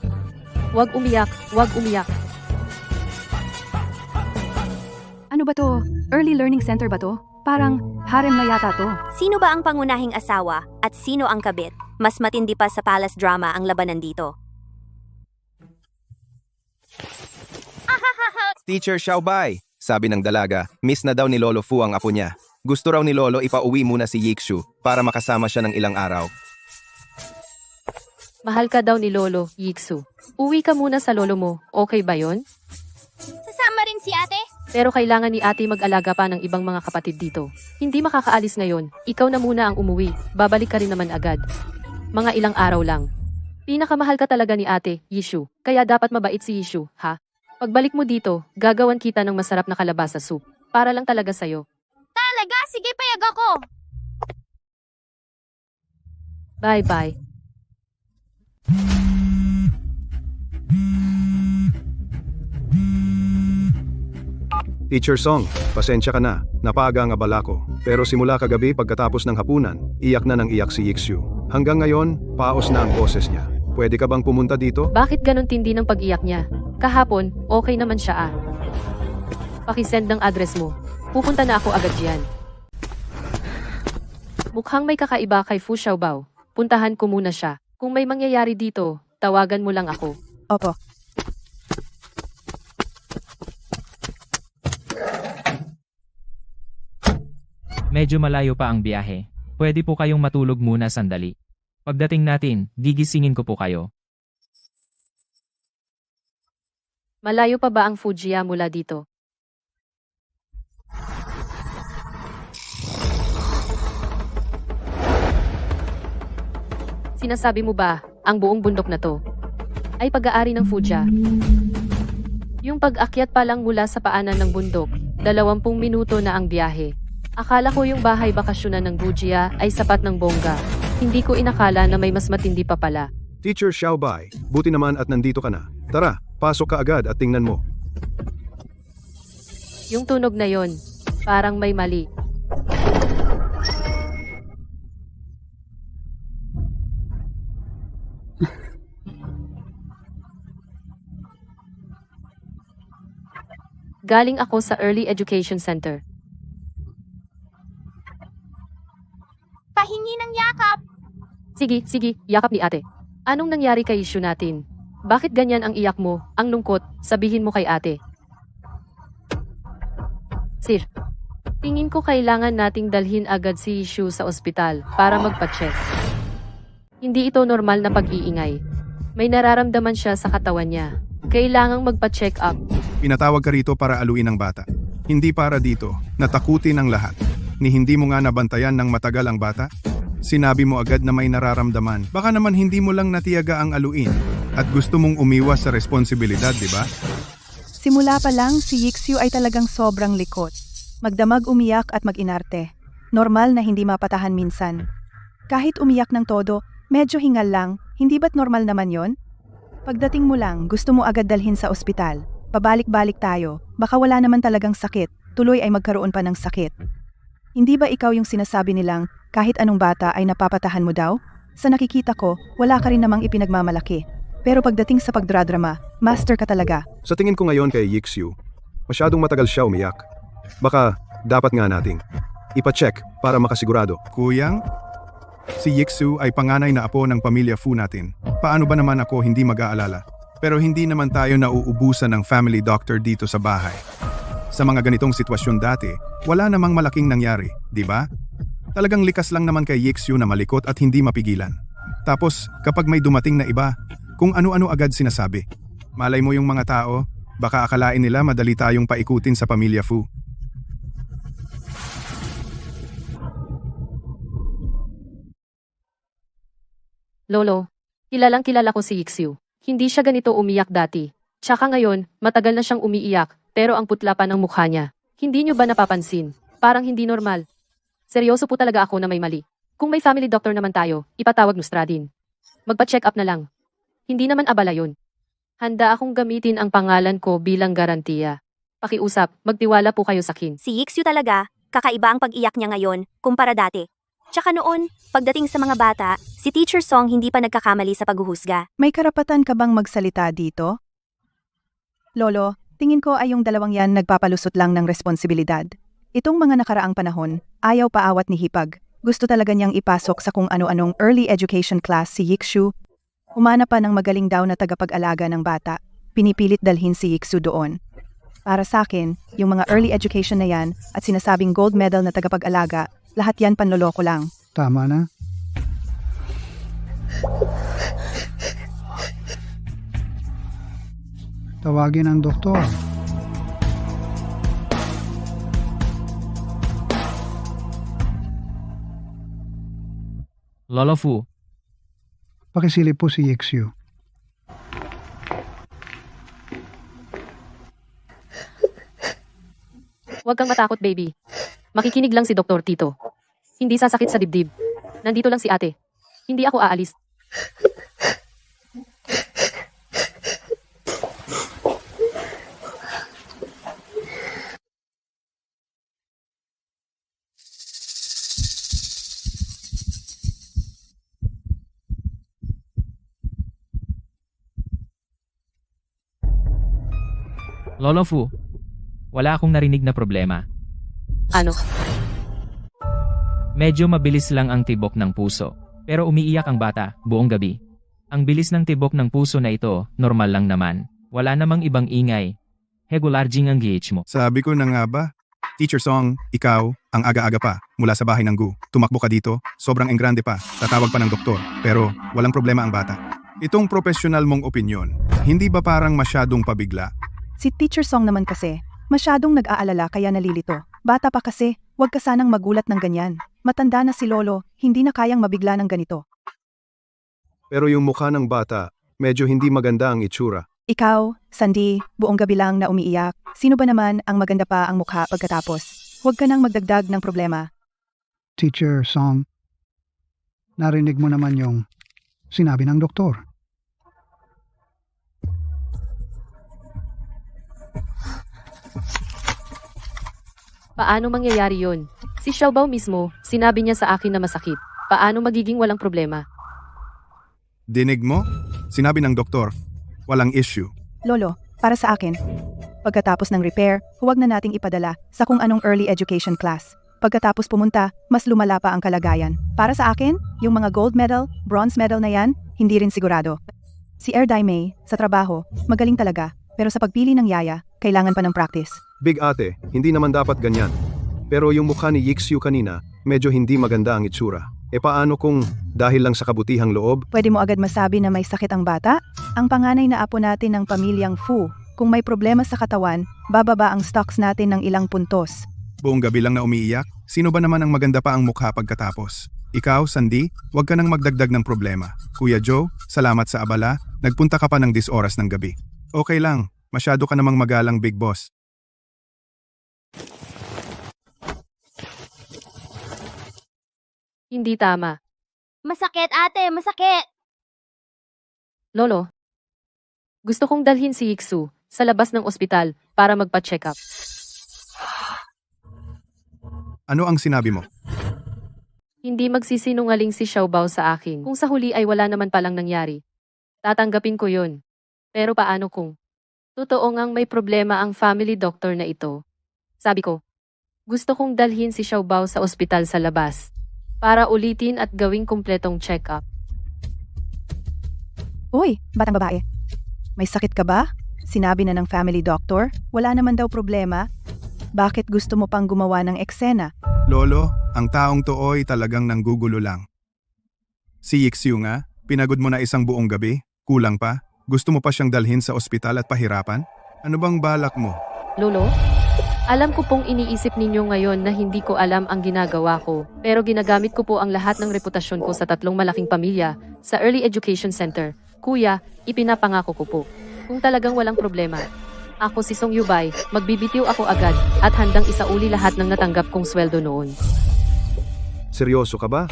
Huwag umiyak, huwag umiyak. Ano ba to? Early Learning Center ba to? Parang harem na yata to. Sino ba ang pangunahing asawa at sino ang kabit? Mas matindi pa sa palace drama ang labanan dito. Teacher Xiaobai, sabi ng dalaga, miss na daw ni Lolo Fu ang apo niya. Gusto raw ni Lolo ipauwi muna si Yixu para makasama siya ng ilang araw. Mahal ka daw ni Lolo, Yixu. Uwi ka muna sa lolo mo, okay ba yon? Sasama rin si ate? Pero kailangan ni ate mag-alaga pa ng ibang mga kapatid dito. Hindi makakaalis ngayon, ikaw na muna ang umuwi, babalik ka rin naman agad. Mga ilang araw lang. Pinakamahal ka talaga ni ate, Yishu, kaya dapat mabait si Yishu, ha? Pagbalik mo dito, gagawan kita ng masarap na kalabasa soup. Para lang talaga sa'yo. Talaga? Sige, payag ako! Bye-bye. Teacher Song, pasensya ka na. Napaga ang abala ko. Pero simula kagabi pagkatapos ng hapunan, iyak na ng iyak si Yixu. Hanggang ngayon, paos na ang boses niya. Pwede ka bang pumunta dito? Bakit ganun tindi ng pag-iyak niya? Kahapon, okay naman siya ah. Pakisend ng address mo. Pupunta na ako agad diyan. Mukhang may kakaiba kay Fu Xiaobao. Puntahan ko muna siya. Kung may mangyayari dito, tawagan mo lang ako. Opo. Medyo malayo pa ang biyahe. Pwede po kayong matulog muna sandali. Pagdating natin, gigisingin ko po kayo. Malayo pa ba ang Fujiya mula dito? Sinasabi mo ba, ang buong bundok na to ay pag-aari ng Fujiya? Yung pag-akyat pa lang mula sa paanan ng bundok, 20 minuto na ang biyahe. Akala ko yung bahay bakasyonan ng Fujiya ay sapat ng bongga. Hindi ko inakala na may mas matindi pa pala. Teacher Xiaobai, buti naman at nandito ka na. Tara, pasok ka agad at tingnan mo. Yung tunog na yon, parang may mali. Galing ako sa Early Education Center. Pahingi ng yakap! Sige, yakap ni ate. Anong nangyari kay issue natin? Bakit ganyan ang iyak mo, ang lungkot, sabihin mo kay ate. Sir, tingin ko kailangan nating dalhin agad si Yishu sa ospital para magpa-check. Hindi ito normal na pag-iingay. May nararamdaman siya sa katawan niya. Kailangang magpa-check up. Pinatawag ka rito para aluin ang bata. Hindi para dito, natakutin ang lahat. Ni hindi mo nga nabantayan ng matagal ang bata? Sinabi mo agad na may nararamdaman. Baka naman hindi mo lang natiyaga ang aluin. At gusto mong umiwas sa responsibilidad, di ba? Simula pa lang, si Yixiu ay talagang sobrang likot. Magdamag umiyak at mag-inarte. Normal na hindi mapatahan minsan. Kahit umiyak ng todo, medyo hingal lang, hindi ba't normal naman yon? Pagdating mo lang, gusto mo agad dalhin sa ospital. Pabalik-balik tayo, baka wala naman talagang sakit, tuloy ay magkaroon pa ng sakit. Hindi ba ikaw yung sinasabi nilang kahit anong bata ay napapatahan mo daw? Sa nakikita ko, wala ka rin namang ipinagmamalaki. Pero pagdating sa pagdradrama, master ka talaga. Sa tingin ko ngayon kay Yixiu, masyadong matagal siya umiyak. Baka dapat nga nating ipa-check para makasigurado. Kuyang, si Yixiu ay panganay na apo ng pamilya Fu natin. Paano ba naman ako hindi mag-aalala? Pero hindi naman tayo nauubusan ng family doctor dito sa bahay. Sa mga ganitong sitwasyon dati, wala namang malaking nangyari, di ba? Talagang likas lang naman kay Yixiu na malikot at hindi mapigilan. Tapos, kapag may dumating na iba, kung ano-ano agad sinasabi. Malay mo yung mga tao, baka akalain nila madali tayong paikutin sa pamilya Fu. Lolo, kilalang kilala ko si Yixiu. Hindi siya ganito umiyak dati. Tsaka ngayon, matagal na siyang umiiyak, pero ang putla pa ng mukha niya. Hindi niyo ba napapansin? Parang hindi normal. Seryoso po talaga ako na may mali. Kung may family doctor naman tayo, ipatawag Nostradin. Magpa-check up na lang. Hindi naman abala yun. Handa akong gamitin ang pangalan ko bilang garantiya. Pakiusap, magtiwala po kayo sa akin. Si Yixiu talaga, kakaiba ang pag-iyak niya ngayon, kumpara dati. Tsaka noon, pagdating sa mga bata, si Teacher Song hindi pa nagkakamali sa paghuhusga. May karapatan ka bang magsalita dito? Lolo, tingin ko ay yung dalawang yan nagpapalusot lang ng responsibilidad. Itong mga nakaraang panahon, ayaw paawat ni Hipag. Gusto talaga niyang ipasok sa kung ano-anong early education class si Yixiu. Humana pa ng magaling daw na tagapag-alaga ng bata. Pinipilit dalhin si Yixiu doon. Para sa akin, yung mga early education na yan at sinasabing gold medal na tagapag-alaga, lahat yan panloloko lang. Tama na. Tawagin ang doktor. Lolo Fu, Pakisilip po si Yixiu. Huwag kang matakot, baby. Makikinig lang si Dr. Tito. Hindi sasakit sa dibdib. Nandito lang si ate. Hindi ako aalis. Lolo Fu, wala akong narinig na problema. Ano? Medyo mabilis lang ang tibok ng puso. Pero umiiyak ang bata, buong gabi. Ang bilis ng tibok ng puso na ito, normal lang naman. Wala namang ibang ingay. Regular-jing ang GH mo. Sabi ko na nga ba? Teacher Song, ikaw, ang aga-aga pa, mula sa bahay ng Gu. Tumakbo ka dito, sobrang enggrande pa, tatawag pa ng doktor. Pero walang problema ang bata. Itong professional mong opinyon, hindi ba parang masyadong pabigla? Si Teacher Song naman kasi, masyadong nag-aalala kaya nalilito. Bata pa kasi, huwag ka sanang magulat ng ganyan. Matanda na si Lolo, hindi na kayang mabigla ng ganito. Pero yung mukha ng bata, medyo hindi maganda ang itsura. Ikaw, Sandy, buong gabi lang na umiiyak. Sino ba naman ang maganda pa ang mukha pagkatapos? Huwag ka nang magdagdag ng problema. Teacher Song, narinig mo naman yung sinabi ng doktor. Paano mangyayari yun? Si Xiaobao mismo, sinabi niya sa akin na masakit. Paano magiging walang problema? Dinig mo? Sinabi ng doktor, walang issue. Lolo, para sa akin, pagkatapos ng repair, huwag na nating ipadala sa kung anong early education class. Pagkatapos pumunta, mas lumala pa ang kalagayan. Para sa akin, yung mga gold medal, bronze medal na yan, hindi rin sigurado. Si Daimei, sa trabaho, magaling talaga, pero sa pagpili ng yaya, kailangan pa ng practice. Big ate, hindi naman dapat ganyan. Pero yung mukha ni Yixiu kanina, medyo hindi maganda ang itsura. E paano kung dahil lang sa kabutihang loob? Pwede mo agad masabi na may sakit ang bata? Ang panganay na apo natin ng pamilyang Fu, kung may problema sa katawan, bababa ang stocks natin ng ilang puntos. Buong gabi lang na umiiyak? Sino ba naman ang maganda pa ang mukha pagkatapos? Ikaw, Sandy, huwag ka nang magdagdag ng problema. Kuya Joe, salamat sa abala, nagpunta ka pa ng 10 oras ng gabi. Okay lang, masyado ka namang magalang, Big Boss. Hindi tama. Masakit, ate, masakit. Lolo, gusto kong dalhin si Yiksu sa labas ng ospital para magpa-check up. Ano ang sinabi mo? Hindi magsisinungaling si Xiaobao sa akin. Kung sa huli ay wala naman palang nangyari. Tatanggapin ko yun. Pero paano kung totoo ngang may problema ang family doctor na ito? Sabi ko, gusto kong dalhin si Xiaobao sa ospital sa labas para ulitin at gawing kumpletong check-up. Uy, batang babae. May sakit ka ba? Sinabi na ng family doctor, wala naman daw problema. Bakit gusto mo pang gumawa ng eksena? Lolo, ang taong tooy talagang nanggugulo lang. Si Yixiu nga, pinagod mo na isang buong gabi, kulang pa, gusto mo pa siyang dalhin sa ospital at pahirapan? Ano bang balak mo? Lolo, alam ko pong iniisip ninyo ngayon na hindi ko alam ang ginagawa ko, pero ginagamit ko po ang lahat ng reputasyon ko sa 3 malaking pamilya sa Early Education Center. Kuya, ipinapangako ko po. Kung talagang walang problema, ako si Song Yubay, magbibitiw ako agad at handang isauli lahat ng natanggap kong sweldo noon. Seryoso ka ba?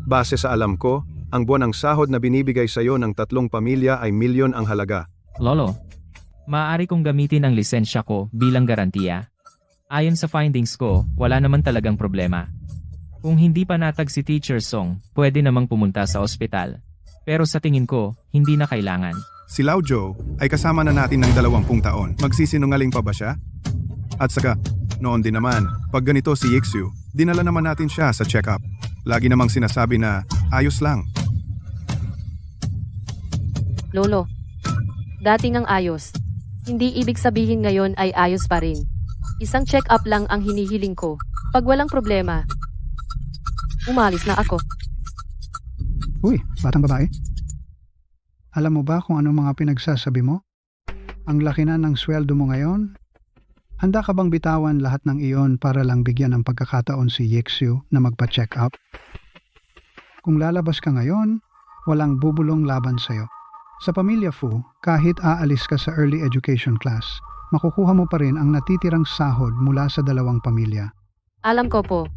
Base sa alam ko, ang buwan ng sahod na binibigay sa iyo ng 3 pamilya ay milyon ang halaga. Lolo, maaari kong gamitin ang lisensya ko bilang garantiya. Ayon sa findings ko, wala naman talagang problema. Kung hindi pa natag si Teacher Song, pwede namang pumunta sa ospital. Pero sa tingin ko, hindi na kailangan. Si Lao Joe ay kasama na natin ng 20 taon. Magsisinungaling pa ba siya? At saka, noon din naman, pag ganito si Yixiu, dinala naman natin siya sa check-up. Lagi namang sinasabi na ayos lang. Lolo, dating ang ayos. Hindi ibig sabihin ngayon ay ayos pa rin. Isang check-up lang ang hinihiling ko. Pag walang problema, umalis na ako. Uy, batang babae. Alam mo ba kung anong mga pinagsasabi mo? Ang laki na ng sweldo mo ngayon? Handa ka bang bitawan lahat ng iyon para lang bigyan ng pagkakataon si Yixiu na magpa-check up? Kung lalabas ka ngayon, walang bubulong laban sa'yo. Sa pamilya Fu, kahit aalis ka sa early education class, makukuha mo pa rin ang natitirang sahod mula sa 2 pamilya. Alam ko po.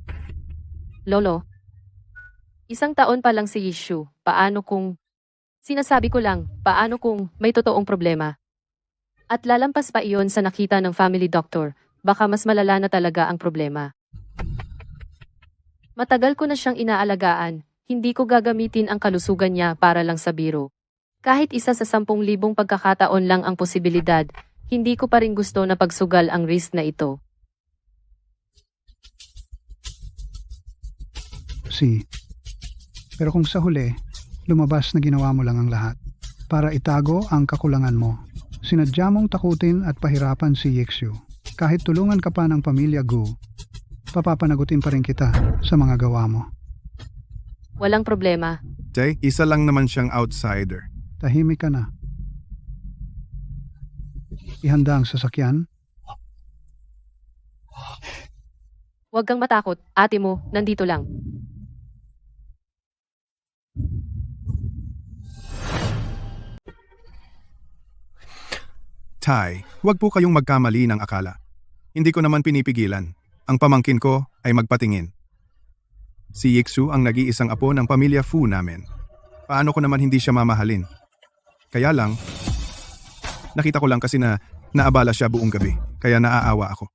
Lolo, 1 taon pa lang si Yishu. Paano kung... Sinasabi ko lang, paano kung may totoong problema? At lalampas pa iyon sa nakita ng family doctor, baka mas malala na talaga ang problema. Matagal ko na siyang inaalagaan, hindi ko gagamitin ang kalusugan niya para lang sa biro. Kahit isa sa 10,000 pagkakataon lang ang posibilidad, hindi ko pa rin gusto na pagsugal ang risk na ito. Pero kung sa huli, lumabas na ginawa mo lang ang lahat para itago ang kakulangan mo. Sinadya mong takutin at pahirapan si Yixiu. Kahit tulungan ka pa ng pamilya Gu, papapanagutin pa rin kita sa mga gawa mo. Walang problema. Jay, isa lang naman siyang outsider. Tahimik ka na. Ihanda ang sasakyan. Huwag kang matakot, ate mo, nandito lang. Tay, huwag po kayong magkamali ng akala. Hindi ko naman pinipigilan. Ang pamangkin ko ay magpatingin. Si Yixiu ang nag-iisang apo ng pamilya Fu namin. Paano ko naman hindi siya mamahalin? Kaya lang, nakita ko lang kasi na naabala siya buong gabi, kaya naaawa ako.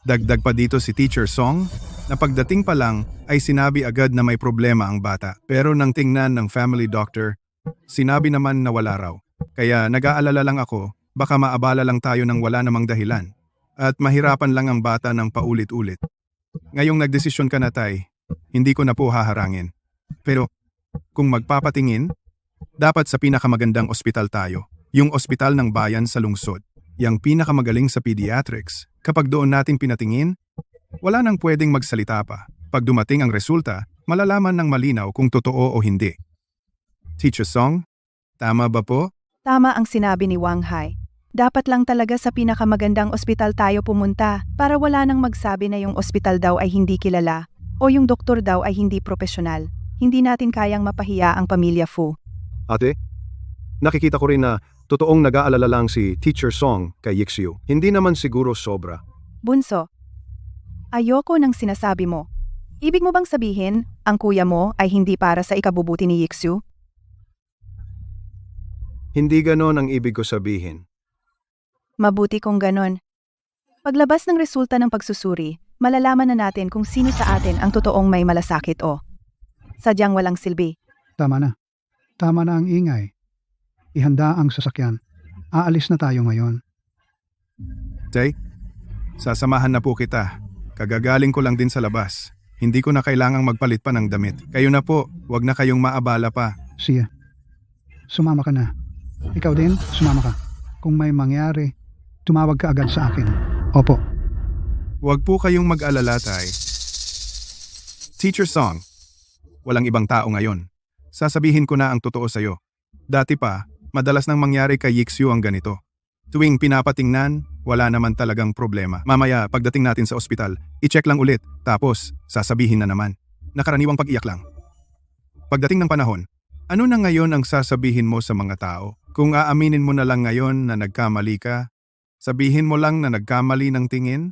Dagdag pa dito si Teacher Song, na pagdating pa lang ay sinabi agad na may problema ang bata. Pero nang tingnan ng family doctor, sinabi naman na wala raw. Kaya nag-aalala lang ako, baka maabala lang tayo ng wala namang dahilan. At mahirapan lang ang bata ng paulit-ulit. Ngayong nagdesisyon ka na, Tay, hindi ko na po haharangin. Pero kung magpapatingin, dapat sa pinakamagandang ospital tayo, yung ospital ng bayan sa lungsod. Yang pinakamagaling sa pediatrics. Kapag doon natin pinatingin, wala nang pwedeng magsalita pa. Pag dumating ang resulta, malalaman ng malinaw kung totoo o hindi. Teacher Song, tama ba po? Tama ang sinabi ni Wang Hai. Dapat lang talaga sa pinakamagandang ospital tayo pumunta para wala nang magsabi na yung ospital daw ay hindi kilala. O yung doktor daw ay hindi profesional. Hindi natin kayang mapahiya ang pamilya Fu. Ate, nakikita ko rin na totoong nag-aalala lang si Teacher Song kay Yixiu. Hindi naman siguro sobra. Bunso, ayoko ng sinasabi mo. Ibig mo bang sabihin, ang kuya mo ay hindi para sa ikabubuti ni Yixiu? Hindi ganon ang ibig ko sabihin. Mabuti kung ganon. Paglabas ng resulta ng pagsusuri, malalaman na natin kung sino sa atin ang totoong may malasakit o sadyang walang silbi. Tama na. Tama na ang ingay. Ihanda ang sasakyan. Aalis na tayo ngayon. Tay, sasamahan na po kita. Kagagaling ko lang din sa labas. Hindi ko na kailangang magpalit pa ng damit. Kayo na po, wag na kayong maabala pa. Siya. Sumama ka na. Ikaw din, sumama ka. Kung may mangyari, tumawag ka agad sa akin. Opo. Wag po kayong mag-alala, Tay. Teacher Song, walang ibang tao ngayon. Sasabihin ko na ang totoo sa'yo. Dati pa, madalas nang mangyari kay Yixiu ang ganito. Tuwing pinapatingnan, wala naman talagang problema. Mamaya, pagdating natin sa ospital, i-check lang ulit, tapos sasabihin na naman. Nakaraniwang pag-iyak lang. Pagdating ng panahon, ano na ngayon ang sasabihin mo sa mga tao? Kung aaminin mo na lang ngayon na nagkamali ka, sabihin mo lang na nagkamali ng tingin,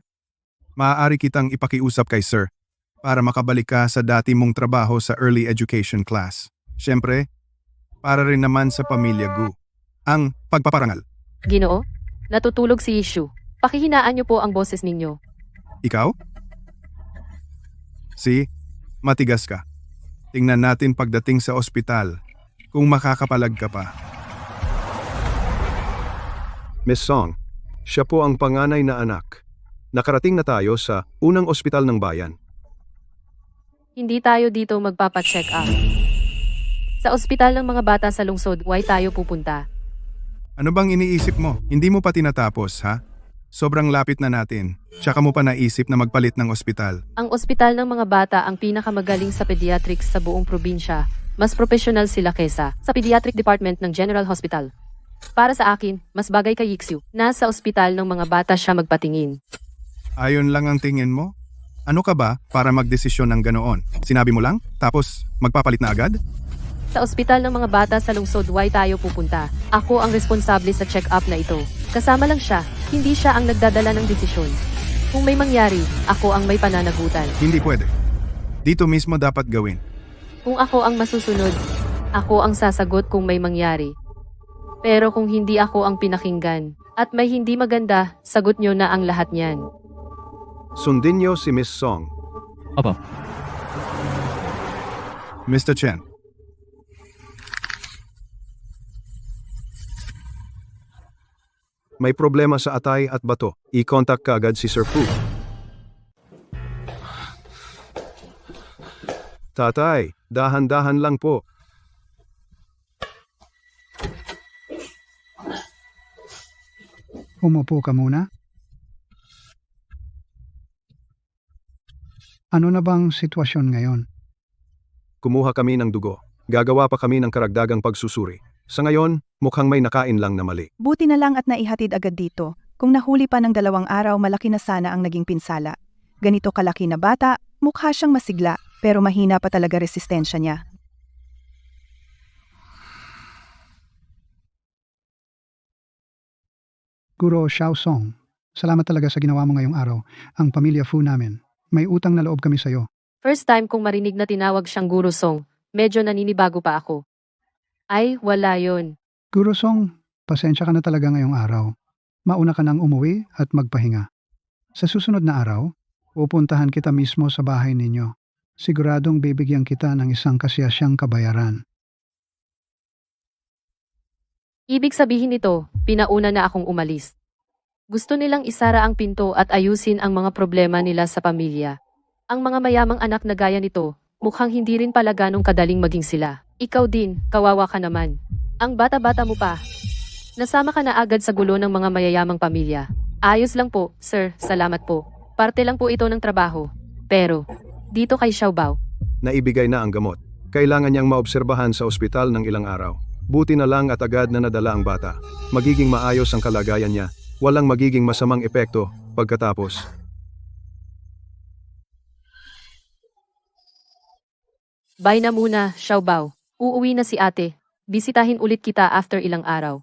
maaari kitang ipakiusap kay Sir para makabalik ka sa dati mong trabaho sa early education class. Siyempre, para rin naman sa pamilya Gu. Ang pagpaparangal. Ginoo, natutulog si Yishu. Pakihinaan niyo po ang boses ninyo. Ikaw? Matigas ka. Tingnan natin pagdating sa ospital kung makakapalag ka pa. Miss Song, siya po ang panganay na anak. Nakarating na tayo sa unang ospital ng bayan. Hindi tayo dito magpapacheck up. Sa ospital ng mga bata sa lungsod, why tayo pupunta? Ano bang iniisip mo? Hindi mo pa tinatapos, ha? Sobrang lapit na natin. Tsaka mo pa naisip na magpalit ng ospital. Ang ospital ng mga bata ang pinakamagaling sa pediatrics sa buong probinsya. Mas professional sila kesa sa pediatric department ng General Hospital. Para sa akin, mas bagay kay Yixiu. Nasa ospital ng mga bata siya magpatingin. Ayon lang ang tingin mo? Ano ka ba para magdesisyon ng ganoon? Sinabi mo lang? Tapos magpapalit na agad? Sa ospital ng mga bata sa lungsod, why tayo pupunta? Ako ang responsable sa check-up na ito. Kasama lang siya, hindi siya ang nagdadala ng desisyon. Kung may mangyari, ako ang may pananagutan. Hindi pwede. Dito mismo dapat gawin. Kung ako ang masusunod, ako ang sasagot kung may mangyari. Pero kung hindi ako ang pinakinggan, at may hindi maganda, sagot nyo na ang lahat niyan. Sundin niyo si Miss Song. Opo. Mr. Chen. May problema sa atay at bato. I-contact ka agad si Sir Fu. Tatay, dahan-dahan lang po. Umupo ka muna. Ano na bang sitwasyon ngayon? Kumuha kami ng dugo. Gagawa pa kami ng karagdagang pagsusuri. Sa ngayon, mukhang may nakain lang na mali. Buti na lang at naihatid agad dito. Kung nahuli pa ng 2 araw, malaki na sana ang naging pinsala. Ganito kalaki na bata, mukha siyang masigla, pero mahina pa talaga resistensya niya. Guro Xiaosong, salamat talaga sa ginawa mo ngayong araw. Ang pamilya Fu namin. May utang na loob kami sa'yo. First time kong marinig na tinawag siyang Guru Song, medyo naninibago pa ako. Ay, wala yon. Guro Song, pasensya ka na talaga ngayong araw. Mauna ka nang umuwi at magpahinga. Sa susunod na araw, pupuntahan kita mismo sa bahay ninyo. Siguradong bibigyan kita ng isang kasiyasyang kabayaran. Ibig sabihin nito, pinauna na akong umalis. Gusto nilang isara ang pinto at ayusin ang mga problema nila sa pamilya. Ang mga mayamang anak na gaya nito, mukhang hindi rin pala ganong kadaling maging sila. Ikaw din, kawawa ka naman. Ang bata-bata mo pa. Nasama ka na agad sa gulo ng mga mayayamang pamilya. Ayos lang po, sir, salamat po. Parte lang po ito ng trabaho. Pero, dito kay Xiaobao. Naibigay na ang gamot. Kailangan niyang maobserbahan sa ospital ng ilang araw. Buti na lang at agad na nadala ang bata. Magiging maayos ang kalagayan niya. Walang magiging masamang epekto pagkatapos. Bye na muna, Xiaobao. Uuwi na si ate. Bisitahin ulit kita after ilang araw.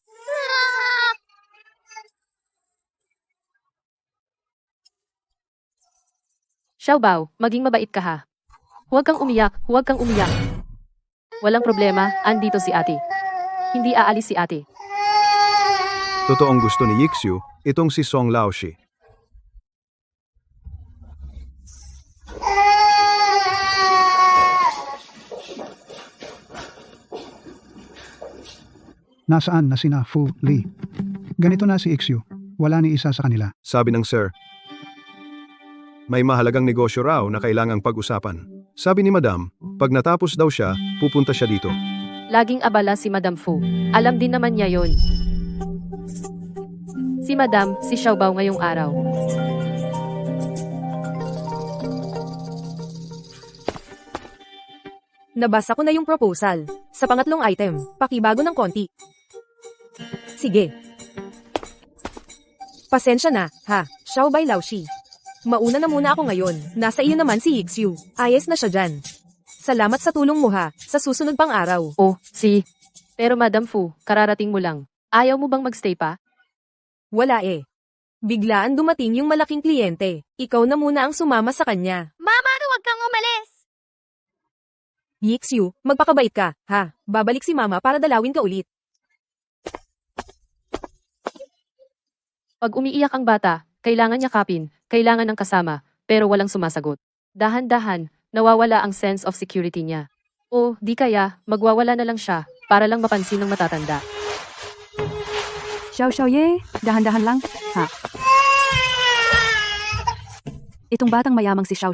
Xiaobao, maging mabait ka ha. Huwag kang umiyak, huwag kang umiyak. Walang problema, andito si ate. Hindi aalis si ate. Totoong gusto ni Yixiu, itong si Song Laoshi. Nasaan na sina Fu Li? Ganito na si Ixu. Wala ni isa sa kanila. Sabi ng sir. May mahalagang negosyo raw na kailangang pag-usapan. Sabi ni Madam, pag natapos daw siya, pupunta siya dito. Laging abala si Madam Fu. Alam din naman niya yon. Si Madam, si Xiaobao ngayong araw. Nabasa ko na yung proposal. Sa pangatlong item, pakibago ng konti. Sige. Pasensya na, ha, Xiaobao Laoshi. Mauna na muna ako ngayon, nasa iyo naman si Yixiu. Ayos na siya dyan. Salamat sa tulong mo ha, sa susunod pang araw. Oh, si. Pero Madam Fu, kararating mo lang. Ayaw mo bang magstay pa? Wala eh. Biglaan dumating yung malaking kliyente. Ikaw na muna ang sumama sa kanya. Mama, huwag kang umalis! Yixiu, magpakabait ka, ha? Babalik si mama para dalawin ka ulit. Pag umiiyak ang bata, kailangan yakapin, kailangan ng kasama, pero walang sumasagot. Dahan-dahan, nawawala ang sense of security niya. O, di kaya, magwawala na lang siya, para lang mapansin ng matatanda. Xiao, dahan-dahan lang, ha? Itong batang mayamang si Xiao,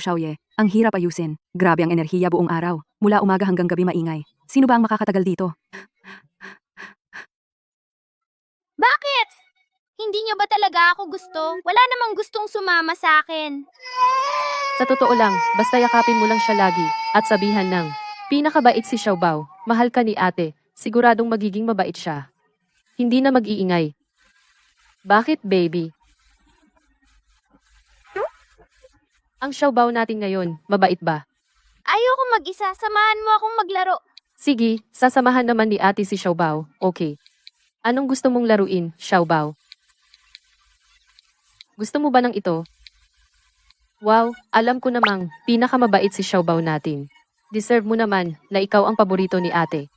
ang hirap ayusin. Grabe ang enerhiya buong araw. Mula umaga hanggang gabi maingay. Sino ba ang makakatagal dito? Bakit? Hindi niyo ba talaga ako gusto? Wala namang gustong sumama sa akin. Sa totoo lang, basta yakapin mo lang siya lagi, at sabihan ng, pinakabait si Xiaobao, mahal ka ni ate, siguradong magiging mabait siya. Hindi na mag-iingay. Bakit, baby? Ang Xiaobao natin ngayon, mabait ba? Ayoko mag-isa, samahan mo akong maglaro. Sige, sasamahan naman ni ate si Xiaobao, okay. Anong gusto mong laruin, Xiaobao? Gusto mo ba ng ito? Wow, alam ko namang, pinakamabait si Xiaobao natin. Deserve mo naman, na ikaw ang paborito ni ate.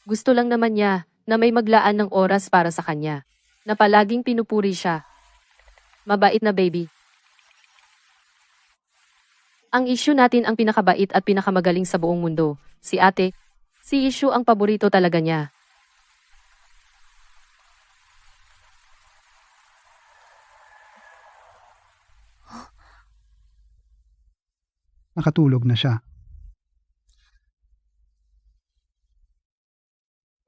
Gusto lang naman niya, na may maglaan ng oras para sa kanya. Na palaging pinupuri siya. Mabait na baby. Ang issue natin ang pinakabait at pinakamagaling sa buong mundo. Si ate. Si issue ang paborito talaga niya. Nakatulog na siya.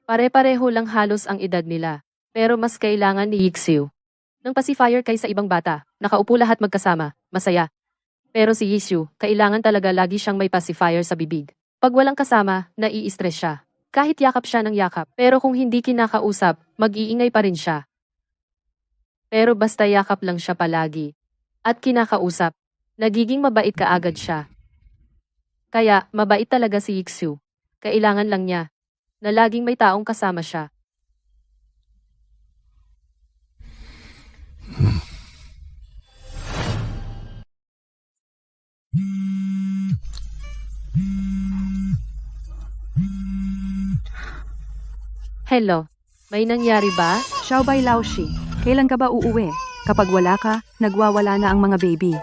Pare-pareho lang halos ang edad nila. Pero mas kailangan ni Yixiu ng pacifier kaysa ibang bata. Nakaupo lahat magkasama, masaya. Pero si Yixiu, kailangan talaga lagi siyang may pacifier sa bibig. Pag walang kasama, nai-stress siya. Kahit yakap siya ng yakap, pero kung hindi kinakausap, mag-iingay pa rin siya. Pero basta yakap lang siya palagi. At kinakausap, nagiging mabait kaagad siya. Kaya, mabait talaga si Yixiu. Kailangan lang niya, na laging may taong kasama siya. Hello, may nangyari ba? Xiaobao Laoshi, kailan ka ba uuwi? Kapag wala ka, nagwawala na ang mga baby.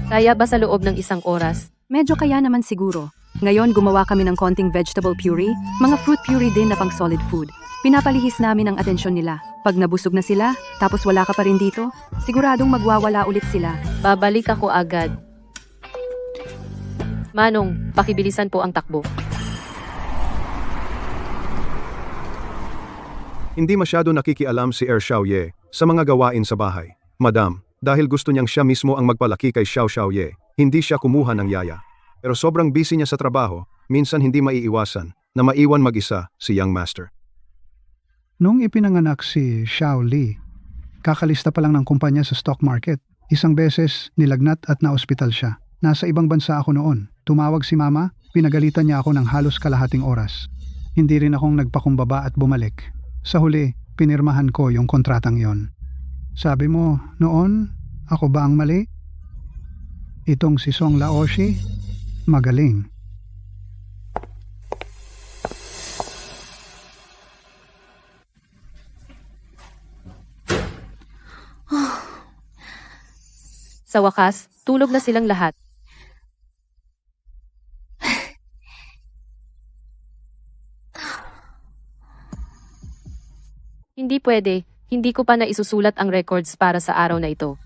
Kaya ba sa loob ng isang oras? Medyo kaya naman siguro. Ngayon gumawa kami ng konting vegetable puree, mga fruit puree din na pang solid food. Pinapalihis namin ang atensyon nila. Pag nabusog na sila, tapos wala ka pa rin dito, siguradong magwawala ulit sila. Babalik ako agad. Manong, pakibilisan po ang takbo. Hindi masyado nakikialam si Xiaoye sa mga gawain sa bahay. Madam, dahil gusto niyang siya mismo ang magpalaki kay Xiaoye, hindi siya kumuha ng yaya. Pero sobrang busy niya sa trabaho, minsan hindi maiiwasan na maiwan mag-isa si young master. Nung ipinanganak si Xiao Li, kakalista pa lang ng kumpanya sa stock market, Isang beses, nilagnat at naospital siya. Nasa ibang bansa ako noon. Tumawag si mama, pinagalitan niya ako ng halos kalahating oras. Hindi rin akong nagpakumbaba at bumalik. Sa huli, pinirmahan ko yung kontratang yon. Sabi mo, noon, ako ba ang mali? Itong si Song Laoshi, magaling. Sa wakas, tulog na silang lahat. Hindi pwede, hindi ko pa naisusulat ang records para sa araw na ito.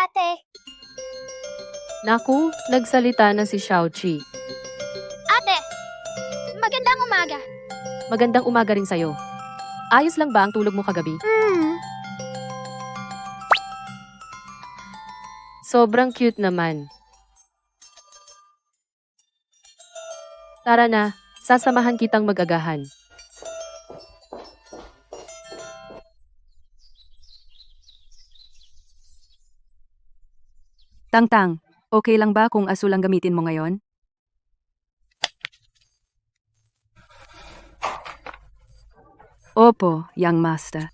Ate. Naku, nagsalita na si Xiaoqi. Ate! Magandang umaga. Magandang umaga rin sa'yo. Ayos lang ba ang tulog mo kagabi? Sobrang cute naman. Tara na, sasamahan kitang mag-agahan. Tangtang, okay lang ba kung asul ang gamitin mo ngayon? Opo, young master.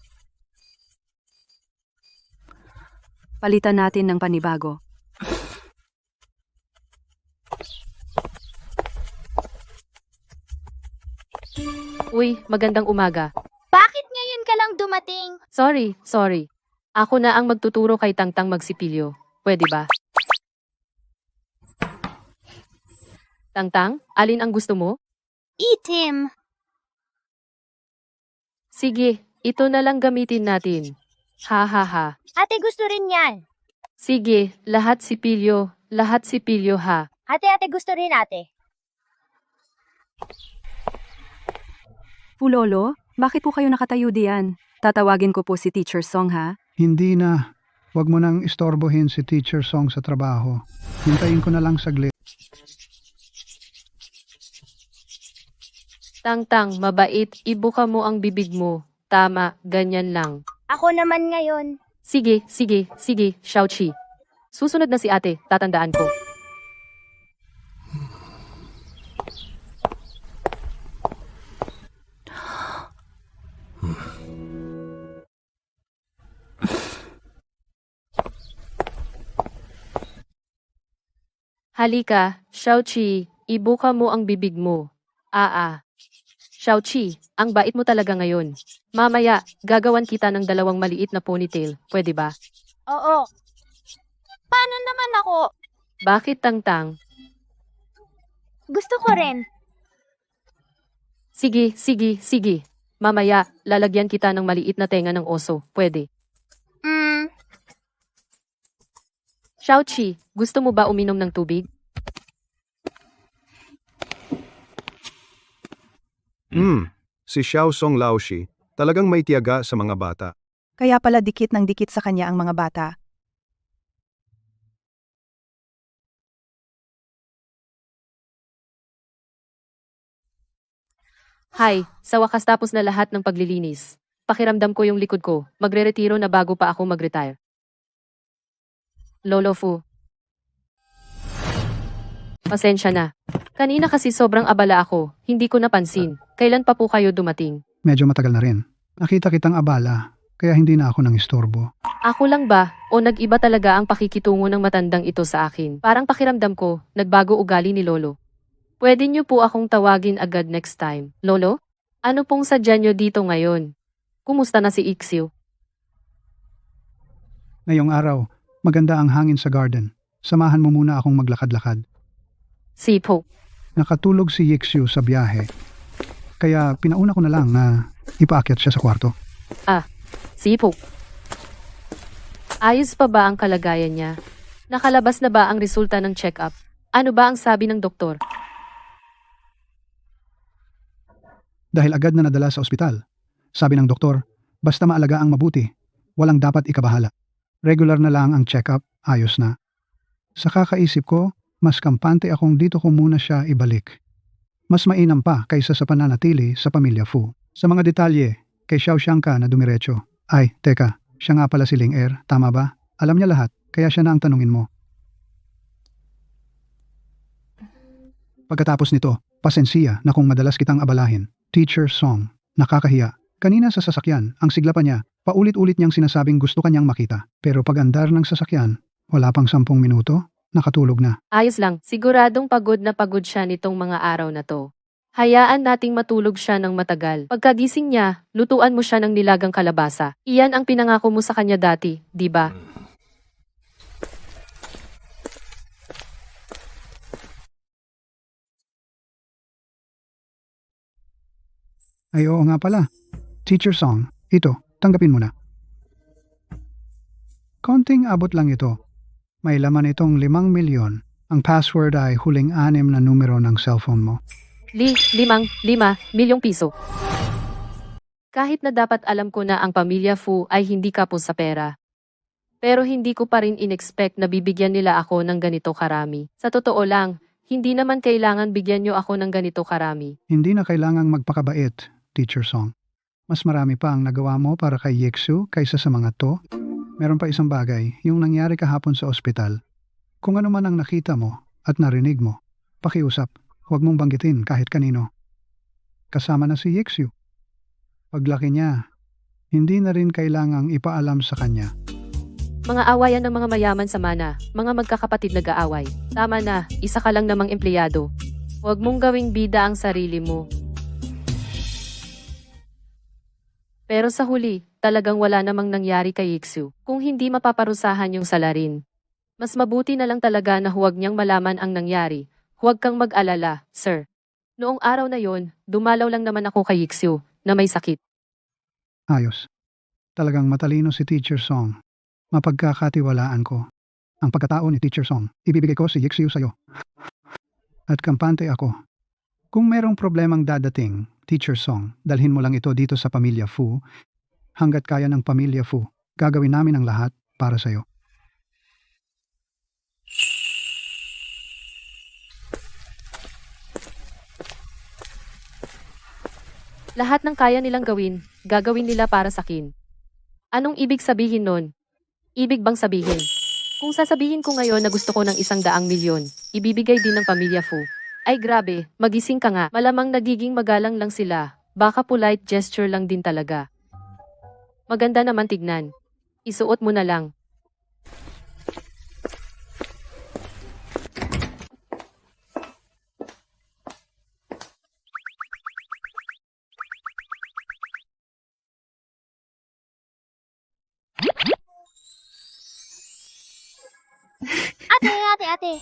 Palitan natin ng panibago. Uy, magandang umaga. Bakit ngayon ka lang dumating? Sorry. Ako na ang magtuturo kay Tangtang magsipilyo. Pwede ba? Tangtang, alin ang gusto mo? Itim. Sige, ito na lang gamitin natin. Ha. Ate, gusto rin yan. Sige, lahat sipilyo ha. Ate, gusto rin ate. Pulolo, bakit po kayo nakatayo diyan? Tatawagin ko po si Teacher Song ha? Hindi na. Huwag mo nang istorbohin si Teacher Song sa trabaho. Hintayin ko na lang saglit. Tangtang, mabait, ibuka mo ang bibig mo. Tama, ganyan lang. Ako naman ngayon. Sige, Xiaoqi. Susunod na si ate, tatandaan ko. Halika, Xiaoqi, ibuka mo ang bibig mo. Xiaoqi, ang bait mo talaga ngayon. Mamaya, gagawan kita ng 2 maliit na ponytail, pwede ba? Oo. Paano naman ako? Bakit Tangtang? Gusto ko rin. Sige. Mamaya, lalagyan kita ng maliit na tenga ng oso, pwede. Xiaoqi, gusto mo ba uminom ng tubig? Si Xiao Song Laoshi, talagang may tiyaga sa mga bata. Kaya pala dikit ng dikit sa kanya ang mga bata. Hi, sa wakas tapos na lahat ng paglilinis. Pakiramdam ko yung likod ko, magre-retiro na bago pa ako mag-retire. Lolo Fu. Pasensya na. Kanina kasi sobrang abala ako, hindi ko napansin. Kailan pa po kayo dumating? Medyo matagal na rin. Nakita kitang abala, kaya hindi na ako nang istorbo. Ako lang ba, o nag-iba talaga ang pakikitungo ng matandang ito sa akin? Parang pakiramdam ko, nagbago ugali ni Lolo. Pwede niyo po akong tawagin agad next time. Lolo? Ano pong sadya niyo dito ngayon? Kumusta na si Ixiu? Ngayong araw, maganda ang hangin sa garden. Samahan mo muna akong maglakad-lakad. Sipo. Nakatulog si Yixiu sa biyahe. Kaya pinauna ko na lang na ipaakyat siya sa kwarto. Sipo. Ayos pa ba ang kalagayan niya? Nakalabas na ba ang resulta ng check-up? Ano ba ang sabi ng doktor? Dahil agad na nadala sa ospital. Sabi ng doktor, basta maalaga ang mabuti, walang dapat ikabahala. Regular na lang ang check-up, ayos na. Sa kakaisip ko, mas kampante akong dito ko muna siya ibalik. Mas mainam pa kaysa sa pananatili sa pamilya Fu. Sa mga detalye, kay Xiao Xiang ka na dumiretso. Ay, teka, siya nga pala si Ling Er, tama ba? Alam niya lahat, kaya siya na ang tanungin mo. Pagkatapos nito, pasensiya na kung madalas kitang abalahin. Teacher Song, nakakahiya. Kanina sa sasakyan, ang sigla pa niya, paulit-ulit niyang sinasabing gusto kanyang makita. Pero pag andar ng sasakyan, wala pang 10 minuto, nakatulog na. Ayos lang, siguradong pagod na pagod siya nitong mga araw na to. Hayaan nating matulog siya ng matagal. Pagkagising niya, lutuan mo siya ng nilagang kalabasa. Iyan ang pinangako mo sa kanya dati, di ba? Ay oo nga pala. Teacher Song, ito, tanggapin mo na. Konting abot lang ito. May laman itong 5 milyon. Ang password ay huling 6 na numero ng cellphone mo. 5 milyong piso. Kahit na dapat alam ko na ang pamilya Fu ay hindi kapos sa pera. Pero hindi ko pa rin inexpect na bibigyan nila ako ng ganito karami. Sa totoo lang, hindi naman kailangan bigyan niyo ako ng ganito karami. Hindi na kailangang magpakabait, Teacher Song. Mas marami pa ang nagawa mo para kay Yixiu kaysa sa mga to. Meron pa isang bagay, yung nangyari kahapon sa ospital. Kung ano man ang nakita mo at narinig mo, pakiusap, huwag mong banggitin kahit kanino. Kasama na si Yixiu. Paglaki niya, hindi na rin kailangang ipaalam sa kanya. Mga awayan ng mga mayaman sa mana, mga magkakapatid nag-aaway. Tama na, isa ka lang namang empleyado. Huwag mong gawing bida ang sarili mo. Pero sa huli, talagang wala namang nangyari kay Yixiu. Kung hindi mapaparusahan yung salarin. Mas mabuti na lang talaga na huwag niyang malaman ang nangyari. Huwag kang mag-alala, sir. Noong araw na yon, dumalaw lang naman ako kay Yixiu na may sakit. Ayos. Talagang matalino si Teacher Song. Mapagkakatiwalaan ko. Ang pagkatao ni Teacher Song, ibibigay ko si Yixiu sa'yo. At kampante ako. Kung merong problemang dadating, Teacher Song, dalhin mo lang ito dito sa pamilya Fu. Hanggat kaya ng pamilya Fu, gagawin namin ang lahat para sa'yo. Lahat ng kaya nilang gawin, gagawin nila para sa akin. Anong ibig sabihin nun? Ibig bang sabihin? Kung sasabihin ko ngayon na gusto ko ng 100 milyon, ibibigay din ng pamilya Fu. Ay grabe, magising ka nga. Malamang nagiging magalang lang sila. Baka polite gesture lang din talaga. Maganda naman tignan. Isuot mo na lang. Ate.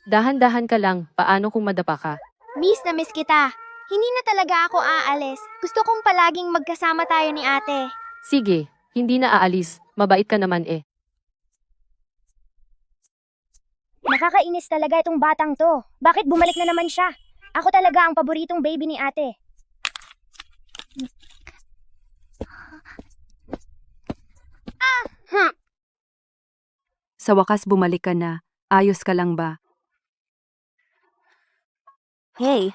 Dahan-dahan ka lang, paano kung madapa ka? Miss na miss kita. Hindi na talaga ako aalis. Gusto kong palaging magkasama tayo ni ate. Sige, hindi na aalis. Mabait ka naman eh. Nakakainis talaga itong batang to. Bakit bumalik na naman siya? Ako talaga ang paboritong baby ni ate. Sa wakas bumalik ka na. Ayos ka lang ba? Hey,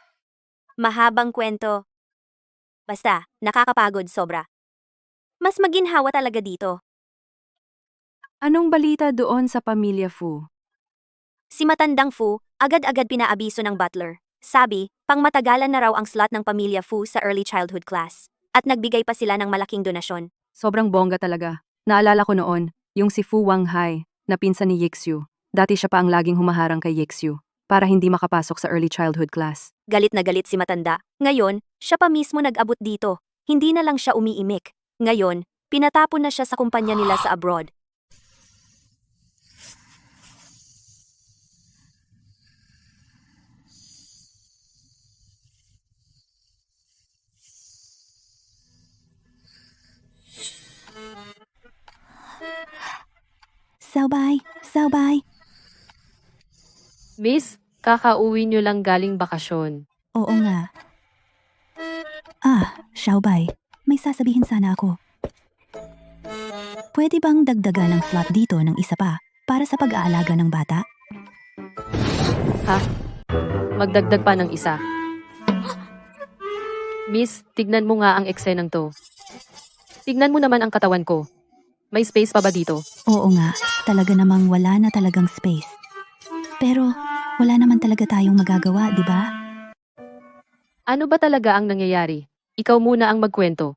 mahabang kwento. Basta, nakakapagod sobra. Mas maginhawa talaga dito. Anong balita doon sa pamilya Fu? Si matandang Fu, agad-agad pinaabiso ng butler. Sabi, pangmatagalan na raw ang slot ng pamilya Fu sa early childhood class. At nagbigay pa sila ng malaking donasyon. Sobrang bongga talaga. Naalala ko noon, yung si Fu Wanghai, na pinsan ni Yixiu. Dati siya pa ang laging humaharang kay Yixiu para hindi makapasok sa early childhood class. Galit na galit si matanda. Ngayon, siya pa mismo nag-abot dito. Hindi na lang siya umiimik. Ngayon, pinatapon na siya sa kumpanya nila sa abroad. Saubay. Miss, kakauwi nyo lang galing bakasyon. Oo nga. Saubay, may sasabihin sana ako. Pwede bang dagdagan ng slot dito ng isa pa para sa pag-aalaga ng bata? Ha? Magdagdag pa ng isa. Miss, tignan mo nga ang eksenang to. Tignan mo naman ang katawan ko. May space pa ba dito? Oo nga, talaga namang wala na talagang space. Pero wala naman talaga tayong magagawa, di ba? Ano ba talaga ang nangyayari? Ikaw muna ang magkwento.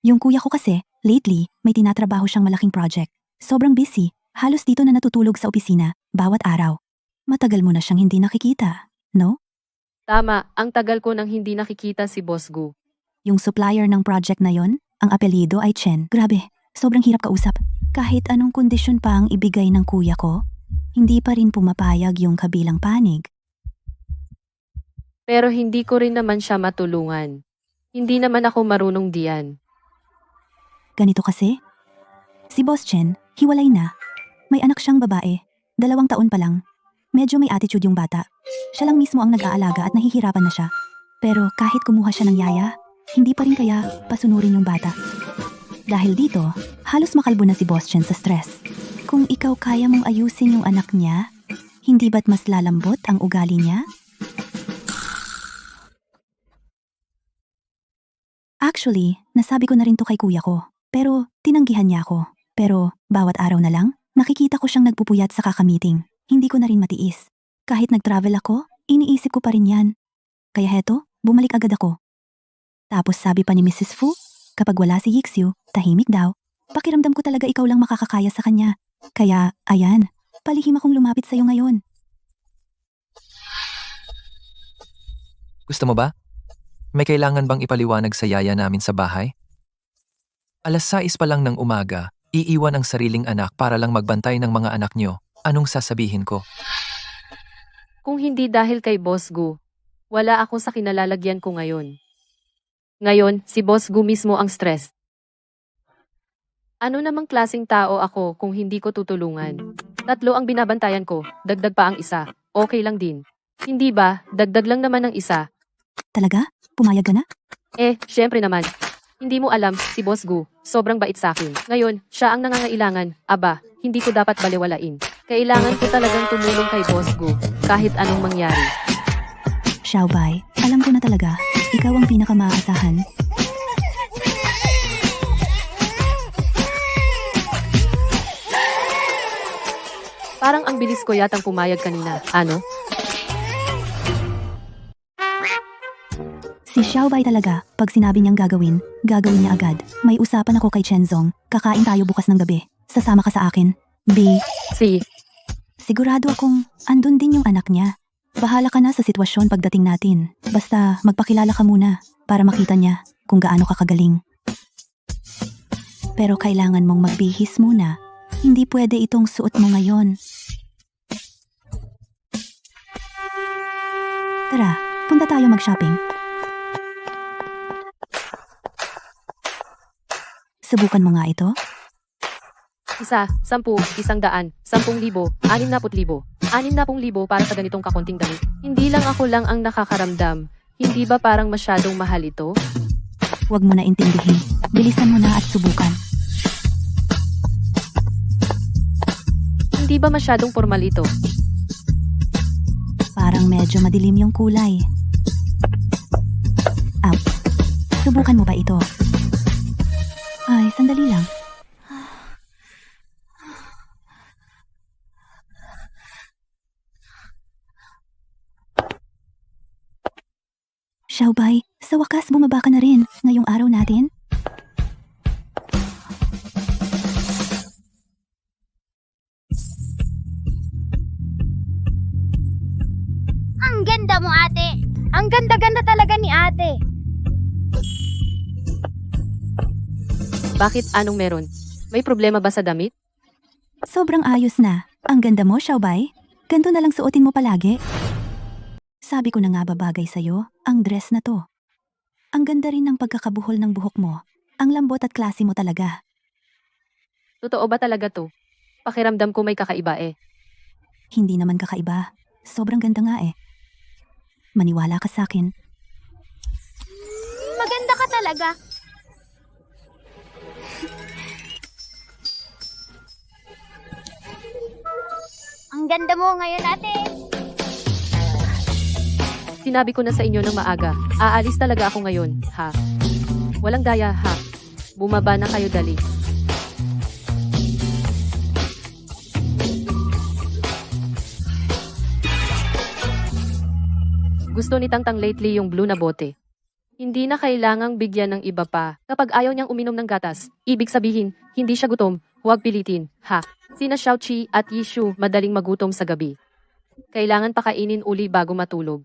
Yung kuya ko kasi, lately, may tinatrabaho siyang malaking project. Sobrang busy, halos dito na natutulog sa opisina, bawat araw. Matagal mo na siyang hindi nakikita, no? Tama, ang tagal ko nang hindi nakikita si Boss Gu. Yung supplier ng project na yon, ang apelyido ay Chen. Grabe, sobrang hirap kausap. Kahit anong kondisyon pa ang ibigay ng kuya ko, hindi pa rin pumapayag yung kabilang panig. Pero hindi ko rin naman siya matulungan. Hindi naman ako marunong diyan. Ganito kasi, si Boss Chen, hiwalay na. May anak siyang babae, 2 taon pa lang. Medyo may attitude yung bata. Siya lang mismo ang nag-aalaga at nahihirapan na siya. Pero kahit kumuha siya ng yaya, hindi pa rin kaya pasunurin yung bata. Dahil dito, halos makalbo na si Boss Chen sa stress. Kung ikaw kaya mong ayusin yung anak niya, hindi ba't mas lalambot ang ugali niya? Actually, nasabi ko na rin to kay kuya ko. Pero tinanggihan niya ako. Pero bawat araw na lang, nakikita ko siyang nagpupuyat sa kakamiting. Hindi ko na rin matiis. Kahit nag-travel ako, iniisip ko pa rin yan. Kaya heto, bumalik agad ako. Tapos sabi pa ni Mrs. Fu, kapag wala si Yixiu, tahimik daw. Pakiramdam ko talaga ikaw lang makakakaya sa kanya. Kaya, ayan, palihim akong lumapit sa'yo ngayon. Gusto mo ba? May kailangan bang ipaliwanag sa yaya namin sa bahay? 6:00 pa lang ng umaga, iiwan ang sariling anak para lang magbantay ng mga anak nyo. Anong sasabihin ko? Kung hindi dahil kay Boss Gu, wala ako sa kinalalagyan ko ngayon. Ngayon, si Boss Gu mismo ang stress. Ano namang klaseng tao ako kung hindi ko tutulungan? 3 ang binabantayan ko, dagdag pa ang isa. Okay lang din. Hindi ba, dagdag lang naman ng isa. Talaga? Pumayag ka na? Syempre naman. Hindi mo alam, si Boss Gu, sobrang bait sa akin. Ngayon, siya ang nangangailangan. Aba, hindi ko dapat baliwalain. Kailangan ko talagang tumulong kay Boss Gu, kahit anong mangyari. Xiaobay, alam ko na talaga, ikaw ang pinakamaasahan. Parang ang bilis ko yatang pumayag kanina, ano? Si Xiaobay talaga, pag sinabi niyang gagawin niya agad. May usapan ako kay Chenzong, kakain tayo bukas ng gabi. Sasama ka sa akin. B. C. Sigurado akong andun din yung anak niya. Bahala ka na sa sitwasyon pagdating natin. Basta magpakilala ka muna para makita niya kung gaano ka kagaling. Pero kailangan mong magbihis muna. Hindi pwede itong suot mo ngayon. Tara, punta tayo mag-shopping. Subukan mo nga ito. 1, 10, 100, 10,000, 60,000, 60,000 para sa ganitong kakonting damit. Hindi lang ako lang ang nakakaramdam. Hindi ba parang masyadong mahal ito? Huwag mo na intindihin. Bilisan mo na at subukan. Hindi ba masyadong formal ito? Parang medyo madilim yung kulay. Subukan mo ba ito? Ay, sandali lang. Xiaobay, sa wakas bumaba ka na rin ngayong araw natin. Ang ganda mo, ate. Ang ganda-ganda talaga ni ate. Bakit anong meron? May problema ba sa damit? Sobrang ayos na. Ang ganda mo, Xiaobay. Ganto na lang suotin mo palagi. Sabi ko na nga babagay sa'yo, ang dress na to. Ang ganda rin ng pagkakabuhol ng buhok mo. Ang lambot at klase mo talaga. Totoo ba talaga to? Pakiramdam ko may kakaiba eh. Hindi naman kakaiba. Sobrang ganda nga eh. Maniwala ka sa akin. Maganda ka talaga. Ang ganda mo ngayon, ate. Sinabi ko na sa inyo ng maaga, aalis talaga ako ngayon, ha? Walang daya, ha? Bumaba na kayo dali. Gusto ni Tangtang lately yung blue na bote. Hindi na kailangang bigyan ng iba pa. Kapag ayaw niyang uminom ng gatas, ibig sabihin, hindi siya gutom, huwag pilitin, ha? Sina Xiaoqi at Yishu madaling magutom sa gabi. Kailangan pakainin uli bago matulog.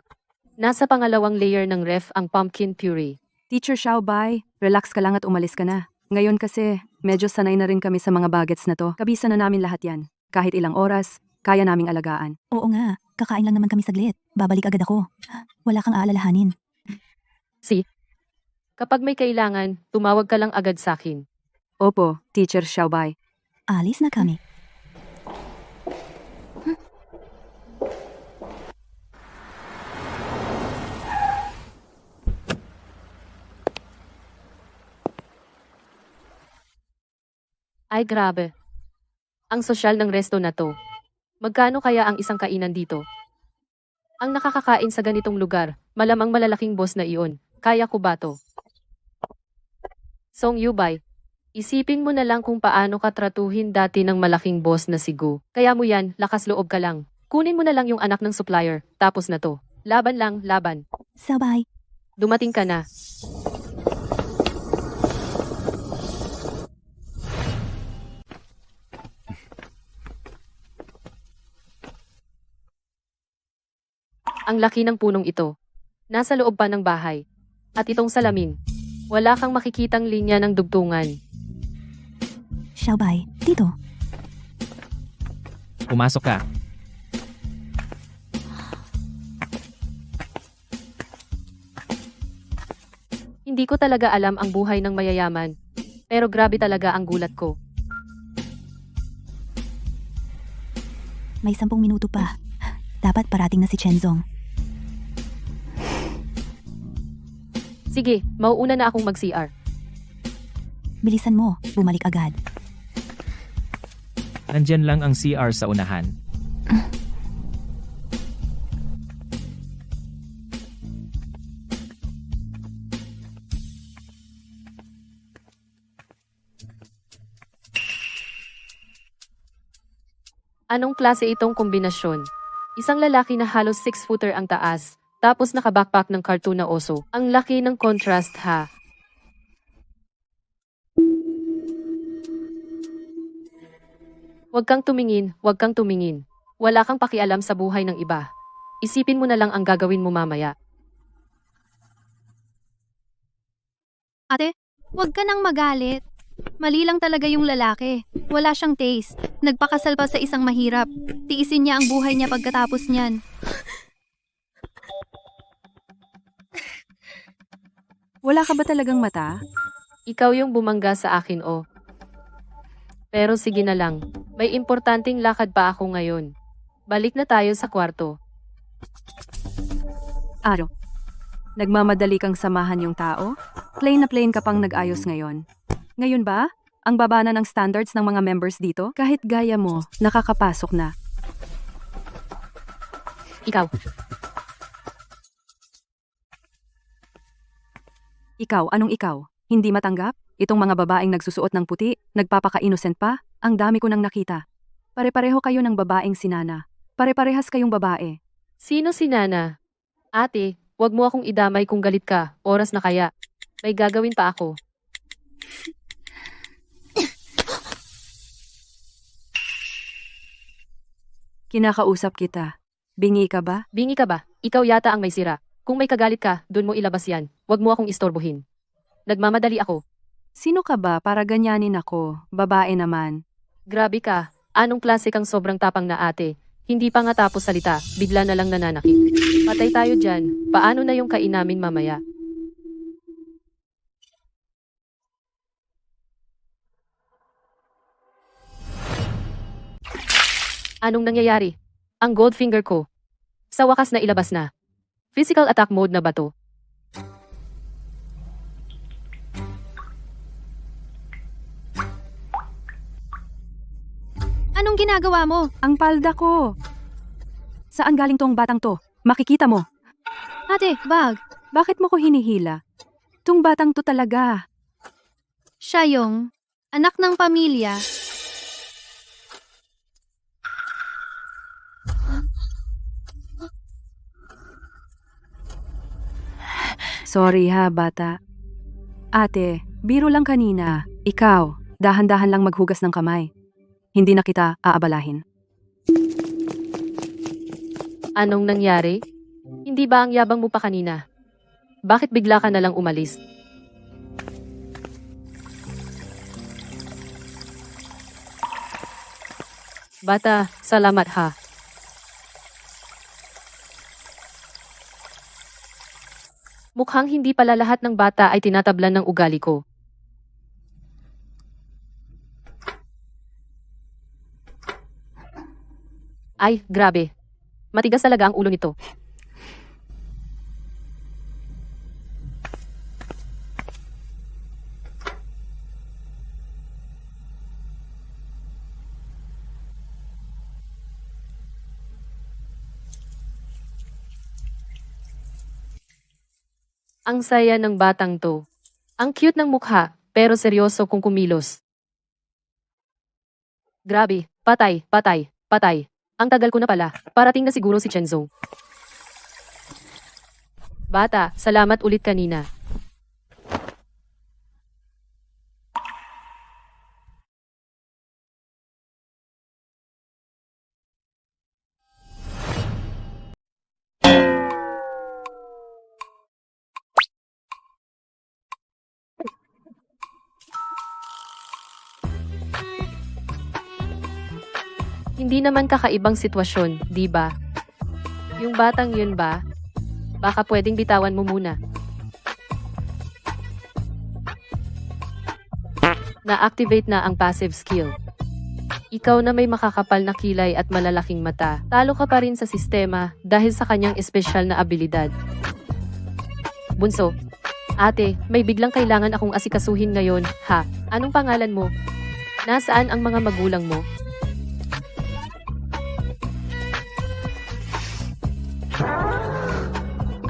Nasa pangalawang layer ng ref ang pumpkin puree. Teacher Xiaobay, relax ka lang at umalis ka na. Ngayon kasi, medyo sanay na rin kami sa mga bagets na to. Kabisa na namin lahat yan. Kahit ilang oras, kaya naming alagaan. Oo nga, kakain lang naman kami saglit. Babalik agad ako. Wala kang aalalahanin. Kapag may kailangan, tumawag ka lang agad sa akin. Opo, Teacher Xiaobay. Alis na kami. Ay grabe. Ang sosyal ng resto na to. Magkano kaya ang isang kainan dito? Ang nakakakain sa ganitong lugar, malamang malalaking boss na iyon. Kaya ko ba to? Song Yubay, isipin mo na lang kung paano ka tratuhin dati ng malaking boss na si Gu. Kaya mo yan, lakas loob ka lang. Kunin mo na lang yung anak ng supplier, tapos na to. Laban lang, laban. Sabay. Dumating ka na. Ang laki ng punong ito. Nasa loob pa ng bahay. At itong salamin. Wala kang makikitang linya ng dugtungan. Xiaobay, dito. Pumasok ka. Hindi ko talaga alam ang buhay ng mayayaman. Pero grabe talaga ang gulat ko. May 10 minuto pa. Dapat parating na si Chenzong. Sige, mauuna na akong mag-CR. Bilisan mo, bumalik agad. Nandyan lang ang CR sa unahan. Anong klase itong kombinasyon? Isang lalaki na halos 6-footer ang taas, tapos nakabackpack ng cartoon na oso. Ang laki ng contrast ha. Huwag kang tumingin, huwag kang tumingin. Wala kang pakialam sa buhay ng iba. Isipin mo na lang ang gagawin mo mamaya. Ate, huwag ka nang magalit. Mali lang talaga yung lalaki. Wala siyang taste. Nagpakasal pa sa isang mahirap. Tiisin niya ang buhay niya pagkatapos niyan. Wala ka ba talagang mata? Ikaw yung bumangga sa akin oh. Pero sige na lang. May importanteng lakad pa ako ngayon. Balik na tayo sa kwarto. Aro, nagmamadali kang samahan yung tao? Plain na plain ka pang nag-ayos ngayon. Ngayon ba? Ang baba na ng standards ng mga members dito? Kahit gaya mo, nakakapasok na. Ikaw. Ikaw, anong ikaw? Hindi matanggap? Itong mga babaeng nagsusuot ng puti, nagpapaka-innocent pa? Ang dami ko nang nakita. Pare-pareho kayo ng babaeng sinana. Pare-parehas kayong babae. Sino si Nana? Ate, wag mo akong idamay kung galit ka. Oras na kaya. May gagawin pa ako. Kinakausap kita. Bingi ka ba? Bingi ka ba? Ikaw yata ang may sira. Kung may kagalit ka, dun mo ilabas yan. Wag mo akong istorbohin. Nagmamadali ako. Sino ka ba para ganyanin ako? Babae naman. Grabe ka, anong klase kang sobrang tapang na ate? Hindi pa nga tapos salita, bigla na lang nananakit. Patay tayo dyan, paano na yung kainamin mamaya? Anong nangyayari? Ang gold finger ko. Sa wakas na ilabas na. Physical attack mode na ba to? Anong ginagawa mo? Ang palda ko. Saan galing tong batang to? Makikita mo. Ate, bag. Bakit mo ko hinihila? Tung batang to talaga. Siya yung anak ng pamilya. Sorry ha, bata. Ate, biro lang kanina. Ikaw, dahan-dahan lang maghugas ng kamay. Hindi na kita aabalahin. Anong nangyari? Hindi ba ang yabang mo pa kanina? Bakit bigla ka na lang umalis? Bata, salamat ha. Mukhang hindi pala lahat ng bata ay tinatablan ng ugali ko. Ay, grabe. Matigas talaga ang ulo nito. Ang saya ng batang to. Ang cute ng mukha, pero seryoso kung kumilos. Grabe, patay, patay, patay. Ang tagal ko na pala, parating na siguro si Chenzo. Bata, salamat ulit kanina. Hindi naman kakaibang sitwasyon, di ba? Yung batang yun ba? Baka pwedeng bitawan mo muna. Na-activate na ang passive skill. Ikaw na may makakapal na kilay at malalaking mata, talo ka pa rin sa sistema dahil sa kanyang espesyal na abilidad. Bunso, ate, may biglang kailangan akong asikasuhin ngayon, ha? Anong pangalan mo? Nasaan ang mga magulang mo?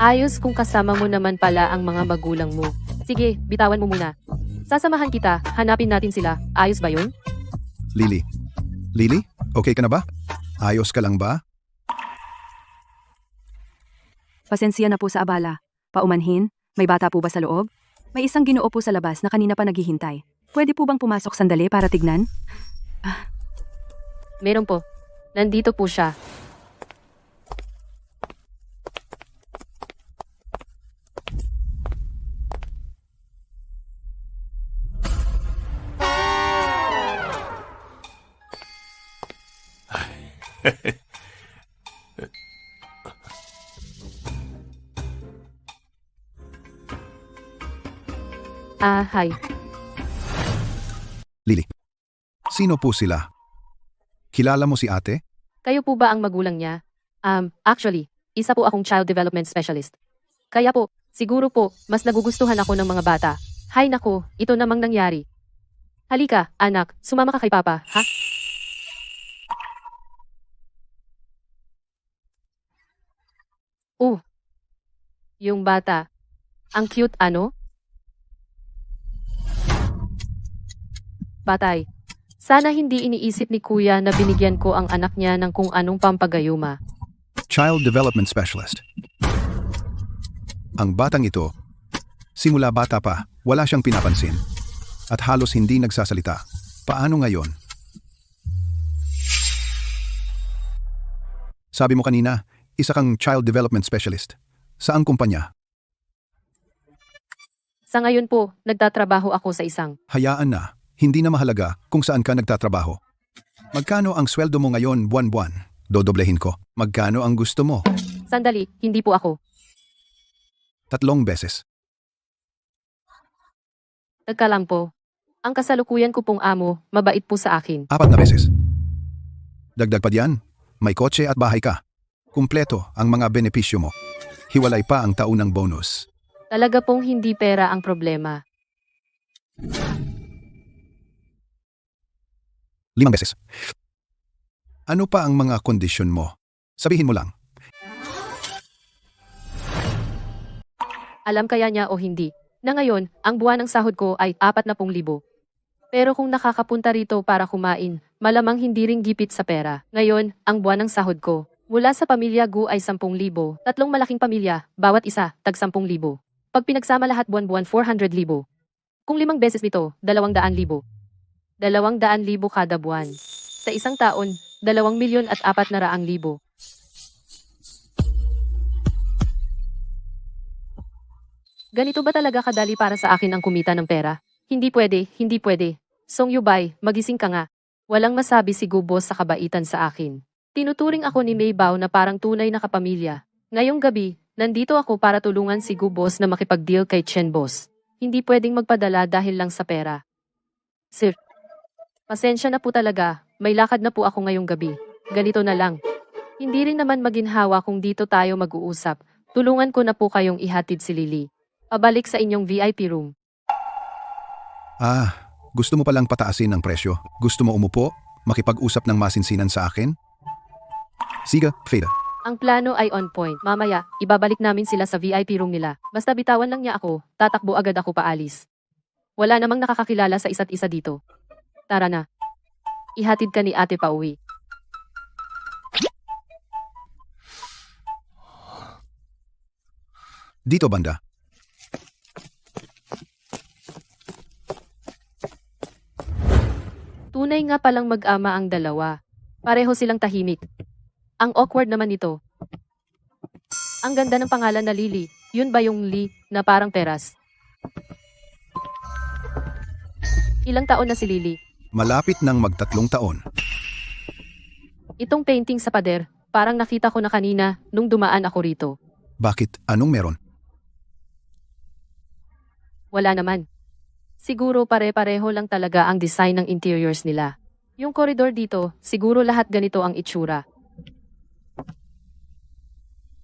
Ayos kung kasama mo naman pala ang mga magulang mo. Sige, bitawan mo muna. Sasamahan kita, hanapin natin sila. Ayos ba yun? Lily? Lily? Okay ka na ba? Ayos ka lang ba? Pasensya na po sa abala. Paumanhin, may bata po ba sa loob? May isang ginoo po sa labas na kanina pa naghihintay. Pwede po bang pumasok sandali para tignan? Meron po. Nandito po siya. Hi. Lily. Sino po sila? Kilala mo si ate? Kayo po ba ang magulang niya? Actually, isa po akong child development specialist. Kaya po, siguro po, mas nagugustuhan ako ng mga bata. Hay nako, ito namang nangyari. Halika, anak, sumama ka kay Papa, ha? Yung bata. Ang cute ano? Patay. Sana hindi iniisip ni Kuya na binigyan ko ang anak niya ng kung anong pampagayuma. Child Development Specialist. Ang batang ito, simula bata pa, wala siyang pinapansin. At halos hindi nagsasalita. Paano ngayon? Sabi mo kanina, isa kang Child Development Specialist. Saang kumpanya? Sa ngayon po, nagtatrabaho ako sa isang. Hayaan na, hindi na mahalaga kung saan ka nagtatrabaho. Magkano ang sweldo mo ngayon buwan-buwan? Dodoblehin ko. Magkano ang gusto mo? Sandali, hindi po ako. 3 beses. Tagka lang po. Ang kasalukuyan ko pong amo, mabait po sa akin. 4 na beses. Dagdag pa diyan, may kotse at bahay ka. Kumpleto ang mga benepisyo mo. Hiwalay pa ang taunang bonus. Talaga pong hindi pera ang problema. 5 beses. Ano pa ang mga kondisyon mo? Sabihin mo lang. Alam kaya niya o hindi, na ngayon, ang buwan ng sahod ko ay 40,000. Pero kung nakakapunta rito para kumain, malamang hindi ring gipit sa pera. Ngayon, ang buwan ng sahod ko, mula sa pamilya Gu ay 10,000. 3 malaking pamilya, bawat isa, tag 10,000. Pag pinagsama lahat buwan-buwan 400,000. Kung 5 beses nito, 200,000. 200,000 kada buwan. Sa isang taon, 2,400,000. Ganito ba talaga kadali para sa akin ang kumita ng pera? Hindi pwede, hindi pwede. Song Yubay, magising ka nga. Walang masabi si Gu Boss sa kabaitan sa akin. Tinuturing ako ni May Bao na parang tunay na kapamilya. Ngayong gabi, nandito ako para tulungan si Gu Boss na makipag-deal kay Chen Boss. Hindi pwedeng magpadala dahil lang sa pera. Sir, pasensya na po talaga, may lakad na po ako ngayong gabi. Ganito na lang. Hindi rin naman maginhawa kung dito tayo mag-uusap. Tulungan ko na po kayong ihatid si Lily. Pabalik sa inyong VIP room. Gusto mo palang pataasin ang presyo? Gusto mo umupo? Makipag-usap ng masinsinan sa akin? Siga, Feda. Ang plano ay on point. Mamaya, ibabalik namin sila sa VIP room nila. Basta bitawan lang niya ako, tatakbo agad ako paalis. Wala namang nakakakilala sa isa't isa dito. Tara na. Ihatid ka ni ate pauwi. Dito banda. Tunay nga palang mag-ama ang dalawa. Pareho silang tahimik. Ang awkward naman nito. Ang ganda ng pangalan na Lily. Yun ba yung Lee na parang peras? Ilang taon na si Lily? Malapit ng mag-3 taon. Itong painting sa pader, parang nakita ko na kanina nung dumaan ako rito. Bakit? Anong meron? Wala naman. Siguro pare-pareho lang talaga ang design ng interiors nila. Yung koridor dito, siguro lahat ganito ang itsura.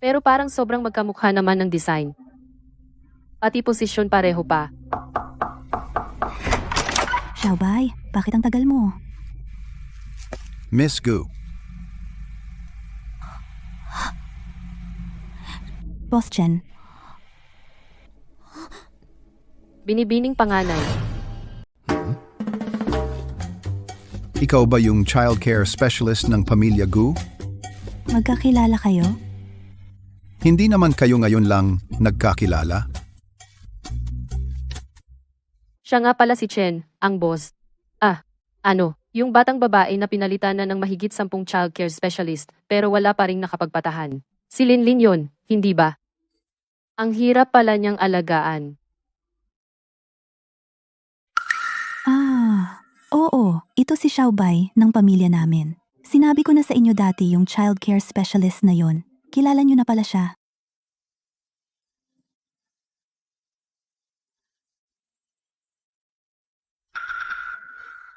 Pero parang sobrang magkamukha naman ng design. Pati posisyon pareho pa. Xiaobay, bakit ang tagal mo? Miss Gu. Boss Chen, Binibining panganay. Ikaw ba yung childcare specialist ng pamilya Gu? magkakilala kayo? Hindi naman kayo ngayon lang nagkakilala? Siya nga pala si Chen, ang boss. Yung batang babae na pinalitan na ng mahigit 10 childcare specialist pero wala pa ring nakapagpatahan. Si Linlin yon, hindi ba? Ang hirap pala niyang alagaan. Oo, ito si Xiaobay ng pamilya namin. Sinabi ko na sa inyo dati yung childcare specialist na yon. Kilala niyo na pala siya.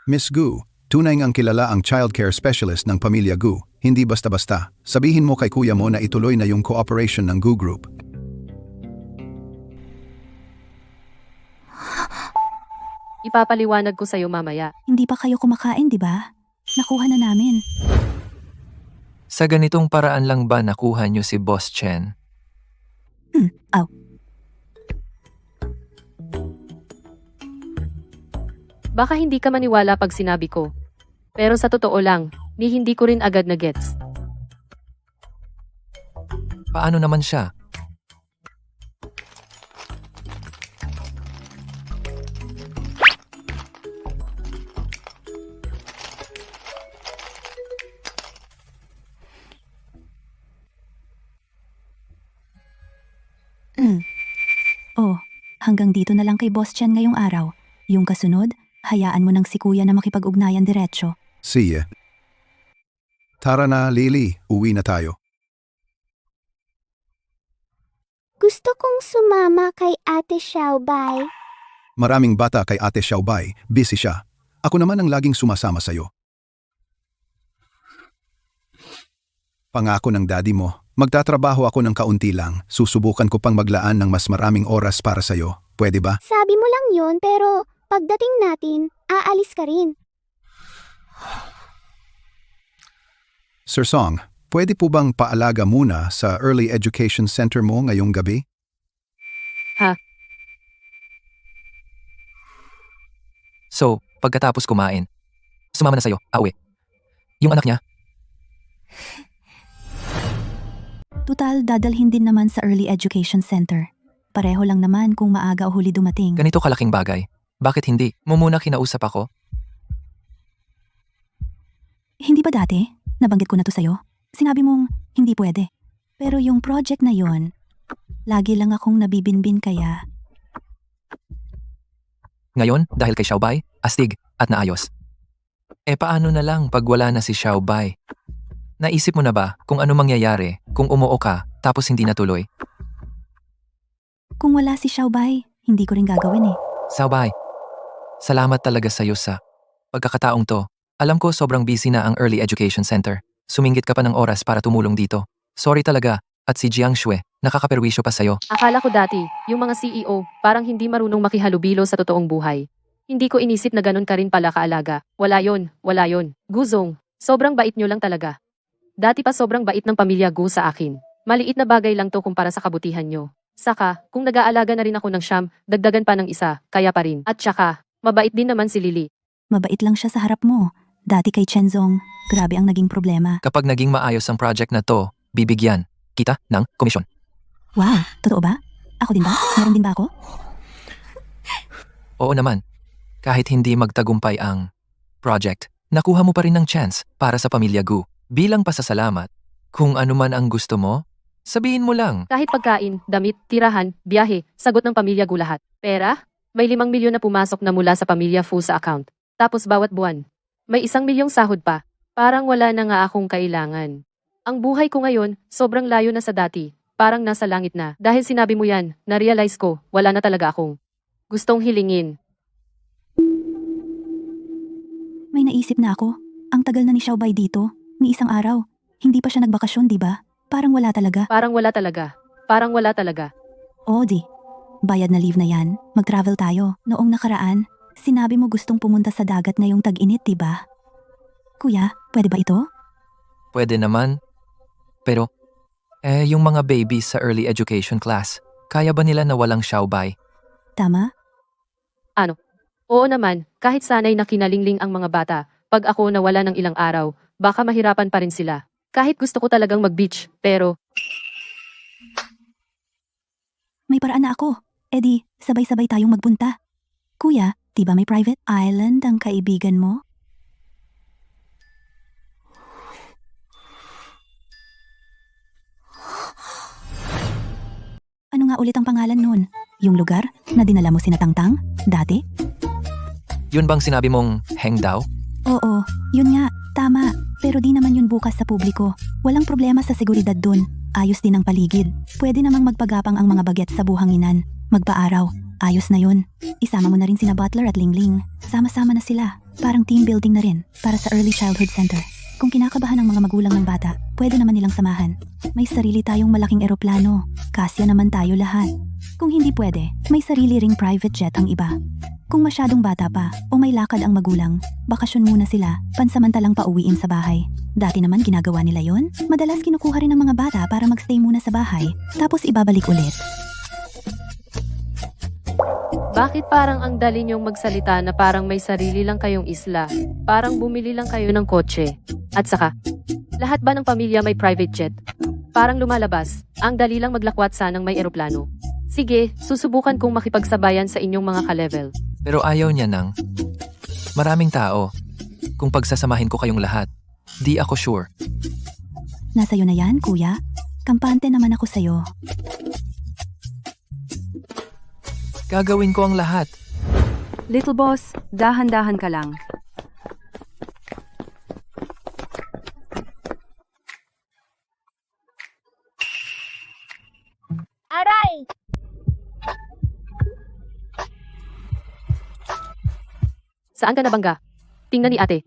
Miss Gu, tunay ngang kilala ang childcare specialist ng pamilya Gu. Hindi basta-basta. Sabihin mo kay kuya mo na ituloy na yung cooperation ng Gu Group. Ipapaliwanag ko sa'yo mamaya. Hindi pa kayo kumakain, di ba? Nakuha na namin. Sa ganitong paraan lang ba nakuha niyo si Boss Chen? Baka hindi ka maniwala pag sinabi ko. Pero sa totoo lang, hindi ko rin agad na gets. Paano naman siya? Oh, hanggang dito na lang kay Boss Chen ngayong araw. Yung kasunod, hayaan mo ng si Kuya na makipag-ugnayan diretso. See ya. Tara na, Lily. Uwi na tayo. Gusto kong sumama kay Ate Xiaobay. Maraming bata kay Ate Xiaobay. Busy siya. Ako naman ang laging sumasama sa'yo. Pangako ng daddy mo, magtatrabaho ako ng kaunti lang. Susubukan ko pang maglaan ng mas maraming oras para sa'yo. Pwede ba? Sabi mo lang yun, pero pagdating natin, aalis ka rin. Sir Song, pwede po bang paalaga muna sa Early Education Center mo ngayong gabi? Ha? So, pagkatapos kumain, sumama na sa'yo, uwi. Yung anak niya, Tutal, dadalhin din naman sa Early Education Center. Pareho lang naman kung maaga o huli dumating. ganito kalaking bagay. Bakit hindi? Mumuna kinausap ako? Hindi ba dati? Nabanggit ko na to sa'yo. Sinabi mong hindi pwede. Pero yung project na yon, lagi lang akong nabibinbin kaya. Ngayon, dahil kay Xiaobay, astig at naayos. Paano na lang pag wala na si Xiaobay? Naisip mo na ba kung ano mangyayari kung umuo ka tapos hindi natuloy? Kung wala si Xiaobay, hindi ko rin gagawin eh. Xiaobay, salamat talaga sa'yo sa pagkakataong to. Alam ko sobrang busy na ang Early Education Center. Suminggit ka pa ng oras para tumulong dito. Sorry talaga. At si Jiang Shui, nakakaperwisyo pa sa'yo. Akala ko dati, yung mga CEO, parang hindi marunong makihalubilo sa totoong buhay. Hindi ko inisip na ganun ka rin pala kaalaga. Wala yon. Guzong, sobrang bait nyo lang talaga. Dati pa sobrang bait ng pamilya Gu sa akin. Maliit na bagay lang to kumpara sa kabutihan nyo. Saka, kung nag-aalaga na rin ako ng siyam, dagdagan pa ng isa, kaya pa rin. At saka, mabait din naman si Lily. Mabait lang siya sa harap mo. Dati kay Chenzong, grabe ang naging problema. Kapag naging maayos ang project na to, bibigyan kita ng komisyon. Wow, totoo ba? Ako din ba? Meron din ba ako? Oo naman. Kahit hindi magtagumpay ang project, nakuha mo pa rin ng chance para sa pamilya Gu. Bilang pasasalamat, kung ano man ang gusto mo, sabihin mo lang. Kahit pagkain, damit, tirahan, biyahe, sagot ng pamilya Gu lahat. Pera? May 5 milyon na pumasok na mula sa pamilya Fu sa account. Tapos bawat buwan, may 1 milyong sahod pa. Parang wala na nga akong kailangan. Ang buhay ko ngayon, sobrang layo na sa dati. Parang nasa langit na. Dahil sinabi mo yan, na-realize ko, wala na talaga akong gustong hilingin. May naisip na ako. Ang tagal na ni Xiaobay dito. Ni isang araw. Hindi pa siya nagbakasyon, di ba? Parang wala talaga. Parang wala talaga. Oo, di. Bayad na leave na yan. Mag-travel tayo. Noong nakaraan, sinabi mo gustong pumunta sa dagat ngayong tag-init, di ba? Kuya, pwede ba ito? Pwede naman. Pero, yung mga babies sa early education class, kaya ba nila na walang Xiaobay? Tama? Ano? Oo naman, kahit sanay na kinalingling ang mga bata, pag ako nawala ng ilang araw, baka mahirapan pa rin sila. Kahit gusto ko talagang mag-beach, pero may paraan na ako. Di, sabay-sabay tayong magpunta. Kuya, di ba may private island ang kaibigan mo? Ano nga ulit ang pangalan nun? Yung lugar na dinala mo sina Tangtang? Dati? Yun bang sinabi mong hang daw? Oo, yun nga, tama. Pero di naman yun bukas sa publiko. Walang problema sa seguridad dun. Ayos din ang paligid. Pwede namang magpagapang ang mga bagets sa buhanginan. Magpaaraw. Ayos na yun. Isama mo na rin sina Butler at Lingling. Sama-sama na sila. Parang team building na rin para sa Early Childhood Center. Kung kinakabahan ang mga magulang ng bata, pwede naman nilang samahan. May sarili tayong malaking eroplano. Kasya naman tayo lahat. Kung hindi pwede, may sarili ring private jet ang iba. Kung masyadong bata pa o may lakad ang magulang, bakasyon muna sila, pansamantalang pauwiin sa bahay. Dati naman ginagawa nila yon. Madalas kinukuha rin ng mga bata para magstay muna sa bahay, tapos ibabalik ulit. bakit parang ang dali niyong magsalita na parang may sarili lang kayong isla? Parang bumili lang kayo ng kotse. At saka, lahat ba ng pamilya may private jet? Parang lumalabas, ang dali lang maglakwat sanang may eroplano. Sige, susubukan kong makipagsabayan sa inyong mga ka-level. Pero ayaw niya ng maraming tao. Kung pagsasamahin ko kayong lahat, di ako sure. Nasa'yo na yan, kuya. Kampante naman ako sa'yo. Gagawin ko ang lahat. Little boss, dahan-dahan ka lang. Aray! Saan ka nabangga? Tingnan ni ate.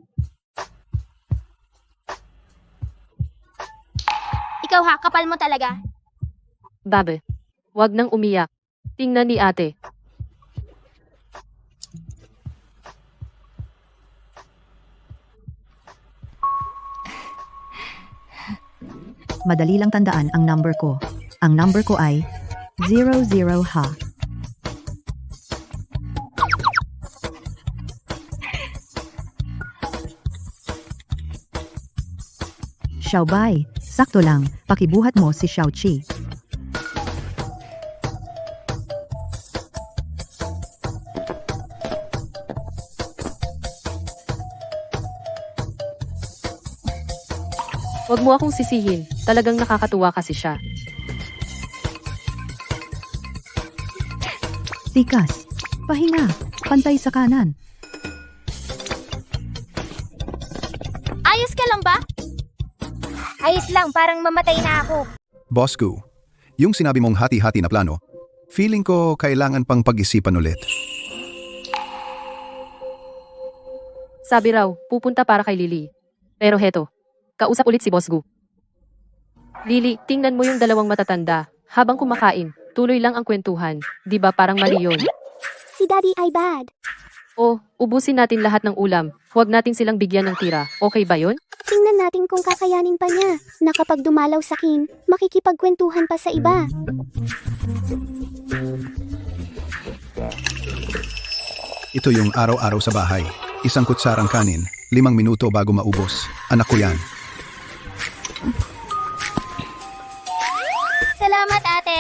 Ikaw ha, kapal mo talaga. Babe, wag nang umiyak. Tingnan ni ate. Madali lang tandaan ang number ko. Ang number ko ay 00 ha. Xiaobai, sakto lang, pakibuhat mo si Xiaoqi. Wag mo akong sisihin. Talagang nakakatuwa kasi siya. Tikas, pahinga, pantay sa kanan. Ayos ka lang ba? Ayos lang, parang mamatay na ako. Boss Gu, yung sinabi mong hati-hati na plano, feeling ko kailangan pang pag-isipan ulit. Sabi raw, pupunta para kay Lily. Pero heto, kausap ulit si Boss Gu. Lily, tingnan mo yung dalawang matatanda. Habang kumakain, tuloy lang ang kwentuhan. Di ba parang mali yun? Si Daddy ay bad. O, ubusin natin lahat ng ulam. Huwag natin silang bigyan ng tira. Okay ba yun? Tingnan natin kung kakayanin pa niya. Na kapag dumalaw sa kin, makikipagkwentuhan pa sa iba. Ito yung araw-araw sa bahay. Isang kutsarang kanin, 5 minuto bago maubos. Anak ko yan. Salamat, ate.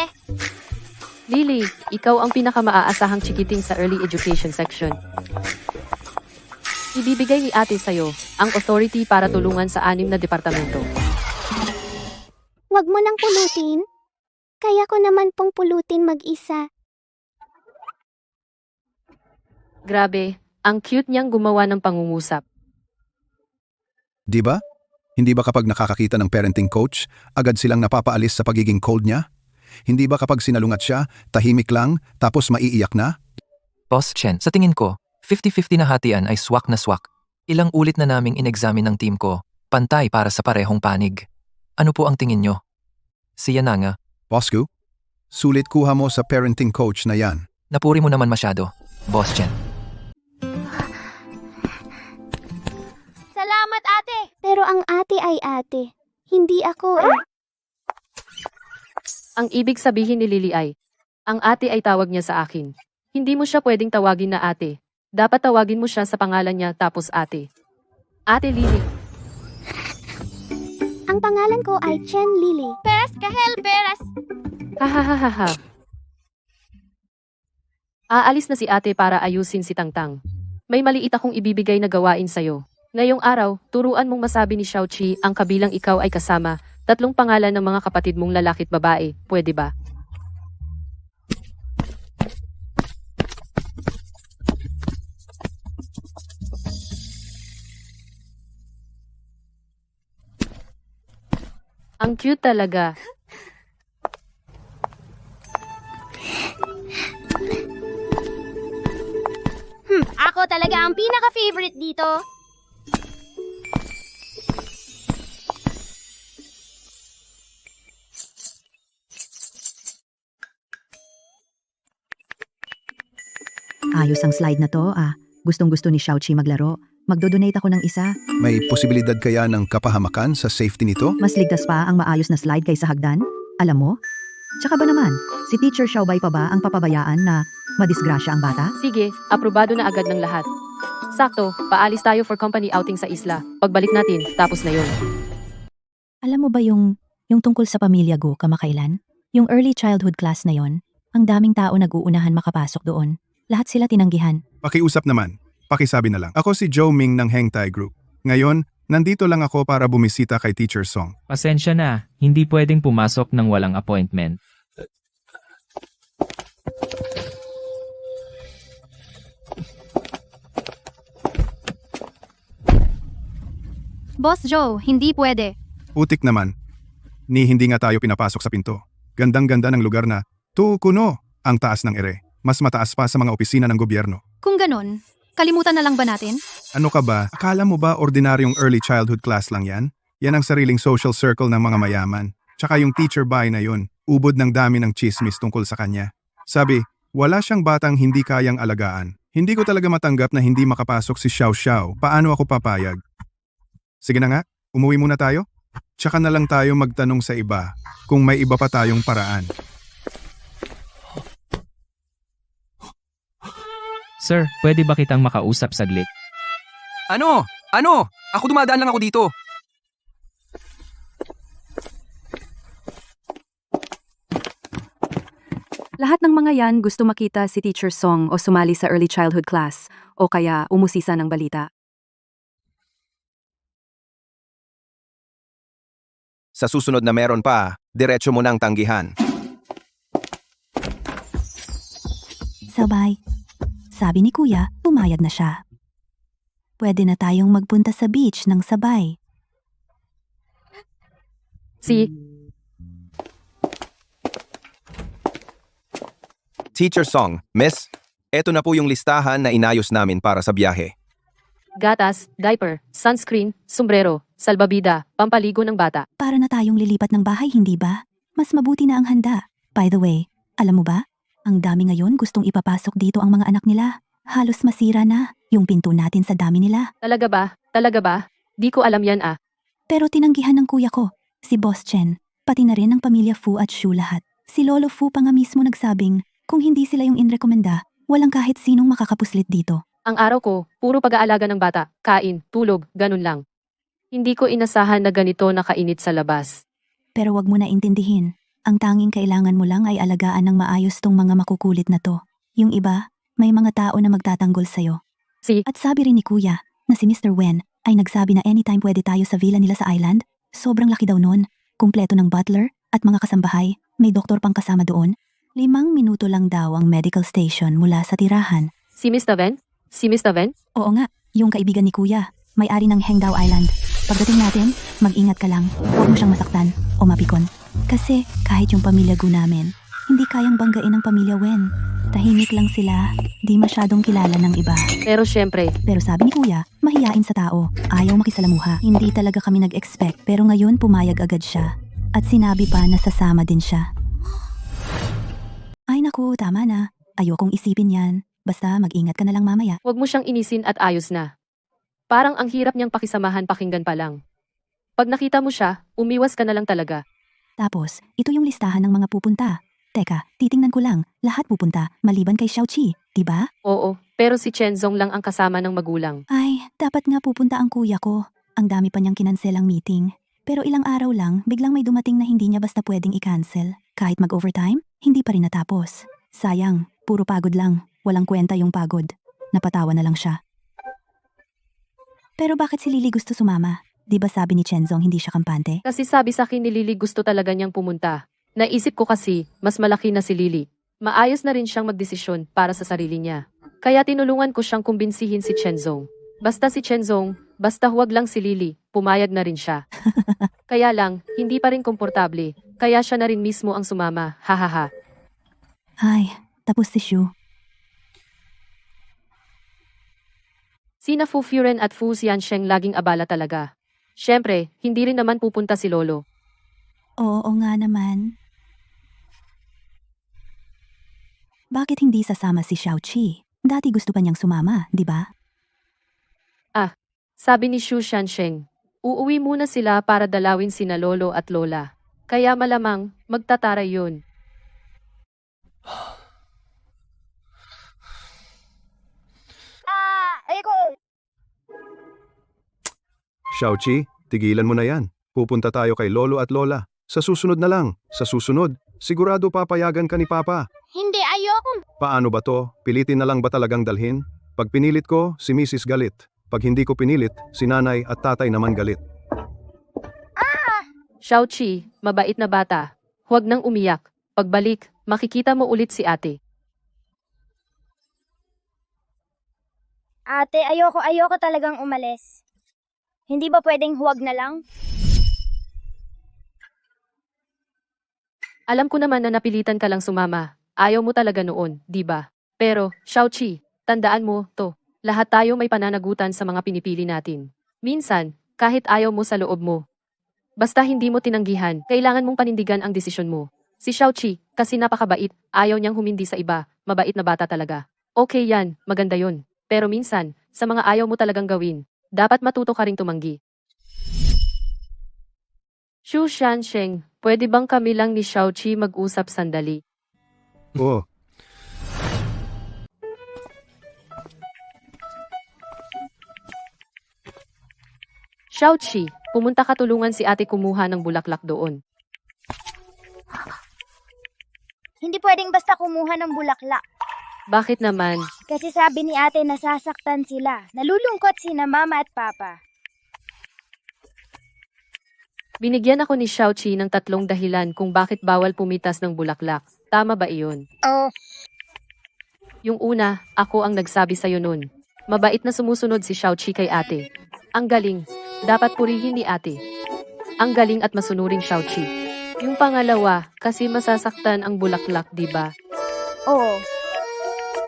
Lily, ikaw ang pinakamaasahang chikiting sa early education section. Ibibigay ni ate sa'yo ang authority para tulungan sa 6 na departamento. Huwag mo nang pulutin. Kaya ko naman pong pulutin mag-isa. Grabe, ang cute niyang gumawa ng pangungusap. Di ba? Hindi ba kapag nakakakita ng parenting coach, agad silang napapaalis sa pagiging cold niya? Hindi ba kapag sinalungat siya, tahimik lang, tapos maiiyak na? Boss Chen, sa tingin ko, 50-50 na hatian ay swak na swak. Ilang ulit na naming in-examine ng team ko, pantay para sa parehong panig. Ano po ang tingin nyo? Siya na nga. Boss Gu, sulit kuha mo sa parenting coach na yan. Napuri mo naman masyado, Boss Chen. Salamat, ate. Pero ang ate ay ate. Hindi ako eh. Ang ibig sabihin ni Lily ay, ang ate ay tawag niya sa akin. Hindi mo siya pwedeng tawagin na ate. Dapat tawagin mo siya sa pangalan niya tapos ate. Ate Lily. Ang pangalan ko ay Chen Lily. Peras kahel, peras. Hahaha. Aalis na si ate para ayusin si Tangtang. May maliit akong ibibigay na gawain sa'yo. Ngayong araw, turuan mong masabi ni Xiaoqi ang kabilang ikaw ay kasama, 3 pangalan ng mga kapatid mong lalaki't babae, pwede ba? Ang cute talaga. Ako talaga ang pinaka-favorite dito. Ayos ang slide na to ah. Gustong-gusto ni Xiaoqi maglaro. Magdodonate ako ng isa. May posibilidad kaya ng kapahamakan sa safety nito? Mas ligtas pa ang maayos na slide kaysa hagdan? Alam mo? Tsaka ba naman, si Teacher Xiaobai pa ba ang papabayaan na madisgrasya ang bata? Sige, aprobado na agad ng lahat. Sakto, paalis tayo for company outing sa isla. Pagbalik natin, tapos na yun. Alam mo ba yung tungkol sa pamilya Gu kamakailan? Yung early childhood class na yon, ang daming tao nag-uunahan makapasok doon. Lahat sila tinanggihan. Pakiusap naman. Pakisabi na lang. Ako si Joe Ming ng Hengtai Group. Ngayon, nandito lang ako para bumisita kay Teacher Song. Pasensya na, hindi pwedeng pumasok ng walang appointment. Boss Joe, hindi pwede. Utik naman. Hindi nga tayo pinapasok sa pinto. Gandang-ganda ng lugar na kuno ang taas ng ere. Mas mataas pa sa mga opisina ng gobyerno. Kung ganon, kalimutan na lang ba natin? Ano ka ba? Akala mo ba ordinaryong early childhood class lang yan? Yan ang sariling social circle ng mga mayaman. Tsaka yung teacher bay na yun, ubod ng dami ng chismis tungkol sa kanya. Sabi, wala siyang batang hindi kayang alagaan. Hindi ko talaga matanggap na hindi makapasok si Xiao Xiao. Paano ako papayag? Sige na nga, umuwi muna tayo. Tsaka na lang tayo magtanong sa iba kung may iba pa tayong paraan. Sir, pwede ba kitang makausap saglit? Ano? Ako dumadaan lang ako dito. Lahat ng mga yan gusto makita si Teacher Song o sumali sa early childhood class o kaya umusisa ng balita. Sa susunod na meron pa, diretso mo nang tanggihan. Sabay. Sabi ni Kuya, pumayag na siya. Pwede na tayong magpunta sa beach ng sabay. Teacher Song, Miss, eto na po yung listahan na inayos namin para sa biyahe. Gatas, diaper, sunscreen, sombrero, salbabida, pampaligo ng bata. Para na tayong lilipat ng bahay, hindi ba? Mas mabuti na ang handa. By the way, alam mo ba? Ang dami ngayon gustong ipapasok dito ang mga anak nila. Halos masira na yung pinto natin sa dami nila. Talaga ba? Talaga ba? Di ko alam yan ah. Pero tinanggihan ng kuya ko, si Boss Chen, pati na rin ang pamilya Fu at Shu lahat. Si Lolo Fu pa nga mismo nagsabing, kung hindi sila yung inrekomenda, walang kahit sinong makakapuslit dito. Ang araw ko, puro pag-aalaga ng bata, kain, tulog, ganun lang. Hindi ko inasahan na ganito nakainit sa labas. Pero wag mo na intindihin, ang tanging kailangan mo lang ay alagaan ng maayos tong mga makukulit na to. Yung iba, may mga tao na magtatanggol sa'yo. At sabi rin ni Kuya, na si Mr. Wen, ay nagsabi na anytime pwede tayo sa villa nila sa island. Sobrang laki daw nun, kumpleto ng butler, at mga kasambahay, may doktor pang kasama doon. 5 minuto lang daw ang medical station mula sa tirahan. Si Mr. Ven? Si Mr. Ven? Oo nga, yung kaibigan ni Kuya, may-ari ng Hengdao Island. Pagdating natin, mag-ingat ka lang, huwag mo siyang masaktan o mapikon. Kasi kahit yung pamilya Gu namin, hindi kayang banggain ng pamilya Wen. Tahimik lang sila, di masyadong kilala ng iba. Pero syempre. Pero sabi ni Kuya, mahiyain sa tao, ayaw makisalamuha. Hindi talaga kami nag-expect pero ngayon pumayag agad siya. At sinabi pa na sasama din siya. Ay naku, tama na. Ayokong isipin yan. Basta mag-ingat ka na lang mamaya. Huwag mo siyang inisin at ayos na. Parang ang hirap niyang pakisamahan pakinggan pa lang. Pag nakita mo siya, umiwas ka na lang talaga. Tapos, ito yung listahan ng mga pupunta. Teka, titingnan ko lang, lahat pupunta, maliban kay Xiaoqi, diba? Oo, pero si Chenzong lang ang kasama ng magulang. Ay, dapat nga pupunta ang kuya ko. Ang dami pa niyang kinansel ang meeting. Pero ilang araw lang, biglang may dumating na hindi niya basta pwedeng i-cancel. Kahit mag-overtime, hindi pa rin natapos. Sayang, puro pagod lang. Walang kwenta yung pagod. Napatawa na lang siya. Pero bakit si Lily gusto sumama? Di ba sabi ni Chenzong hindi siya kampante? Kasi sabi sa akin ni Lily gusto talaga niyang pumunta. Naisip ko kasi, mas malaki na si Lily. Maayos na rin siyang magdesisyon para sa sarili niya. Kaya tinulungan ko siyang kumbinsihin si Chenzong. Basta si Chenzong, basta huwag lang si Lily, pumayag na rin siya. Kaya lang, hindi pa rin komportable, kaya siya na rin mismo ang sumama, hahaha. Ay, tapos si Shu. Sina Fu Furen at Fu Xiansheng laging abala talaga. Siyempre, hindi rin naman pupunta si Lolo. Oo nga naman. Bakit hindi sasama si Xiaoqi? Dati gusto pa niyang sumama, di ba? Ah, sabi ni Xu Xiansheng, uuwi muna sila para dalawin sina Lolo at Lola. Kaya malamang, magtataray yun. Xiaoqi, tigilan mo na yan. Pupunta tayo kay Lolo at Lola. Sa susunod na lang. Sa susunod, sigurado papayagan ka ni Papa. Hindi, ayoko. Paano ba to? Pilitin na lang ba talagang dalhin? Pag pinilit ko, si Mrs. galit. Pag hindi ko pinilit, si nanay at tatay naman galit. Xiaoqi, mabait na bata. Huwag nang umiyak. Pagbalik, makikita mo ulit si ate. Ate, ayoko talagang umalis. Hindi ba pwedeng huwag na lang? Alam ko naman na napilitan ka lang sumama. Ayaw mo talaga noon, di ba? Pero, Xiaoqi, tandaan mo, to. Lahat tayo may pananagutan sa mga pinipili natin. Minsan, kahit ayaw mo sa loob mo. Basta hindi mo tinanggihan, kailangan mong panindigan ang desisyon mo. Si Xiaoqi, kasi napakabait, ayaw niyang humindi sa iba, mabait na bata talaga. Okay yan, maganda yun. Pero minsan, sa mga ayaw mo talagang gawin, dapat matuto ka ring tumanggi. Xu Shansheng, pwede bang kami lang ni Xiaoqi mag-usap sandali? Oo. Xiaoqi, pumunta ka tulungan si ate kumuha ng bulaklak doon. Hindi pwedeng basta kumuha ng bulaklak. Bakit naman? Kasi sabi ni ate nasasaktan sila. Nalulungkot sina mama at papa. Binigyan ako ni Xiaoqi ng 3 dahilan kung bakit bawal pumitas ng bulaklak. Tama ba iyon? Oh, Yung una, ako ang nagsabi sa'yo nun. Mabait na sumusunod si Xiaoqi kay ate. Ang galing. Dapat purihin ni ate. Ang galing at masunuring Xiaoqi. Yung pangalawa, kasi masasaktan ang bulaklak, di ba? oo.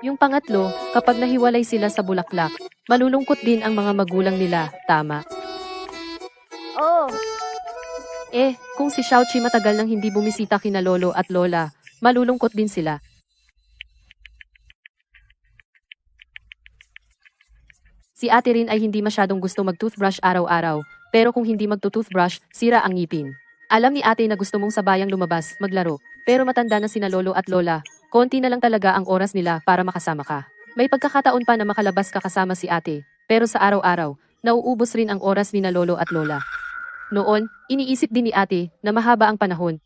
Yung pangatlo, kapag nahiwalay sila sa bulaklak, malulungkot din ang mga magulang nila, tama? Oo. Kung si Xiaoqi matagal nang hindi bumisita kina lolo at lola, malulungkot din sila. Si ate rin ay hindi masyadong gusto mag-toothbrush araw-araw, pero kung hindi magto-toothbrush, sira ang ngipin. Alam ni ate na gusto mong sabayang lumabas, maglaro, pero matanda na sina lolo at lola, konti na lang talaga ang oras nila para makasama ka. May pagkakataon pa na makalabas ka kasama si ate, pero sa araw-araw, nauubos rin ang oras ni na lolo at lola. Noon, iniisip din ni ate na mahaba ang panahon.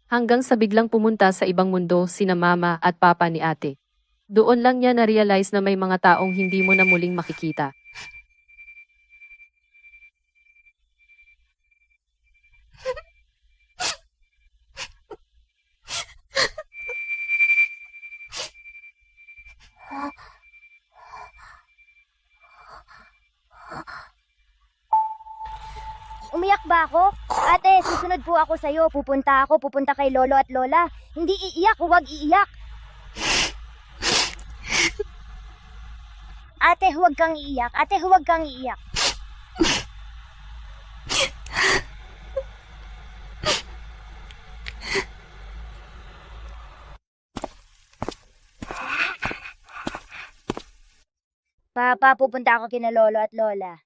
Hanggang sa biglang pumunta sa ibang mundo sina mama at papa ni ate. Doon lang niya na-realize na may mga taong hindi mo na muling makikita. Umiyak ba ako? Ate, susunod po ako sa'yo. Pupunta kay lolo at lola. Hindi iiyak, huwag iiyak. Ate, huwag kang iiyak. Ate, huwag kang iiyak. Papa, pupunta ako kina lolo at lola.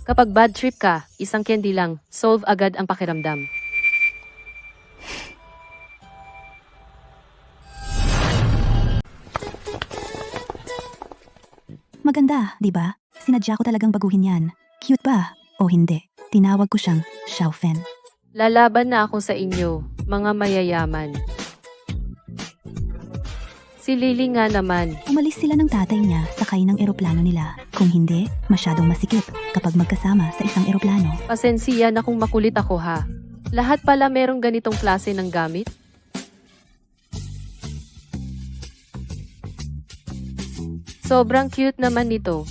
Kapag bad trip ka, isang candy lang, solve agad ang pakiramdam. Maganda, di ba? Sinadya ko talagang baguhin yan. Cute ba? O hindi? Tinawag ko siyang Xiaofen. Lalaban na ako sa inyo, mga mayayaman. Si Lily nga naman. Umalis sila ng tatay niya sakay ng eroplano nila. Kung hindi, masyadong masikip kapag magkasama sa isang eroplano. Pasensya na kung makulit ako ha. Lahat pala merong ganitong klase ng gamit? Sobrang cute naman nito.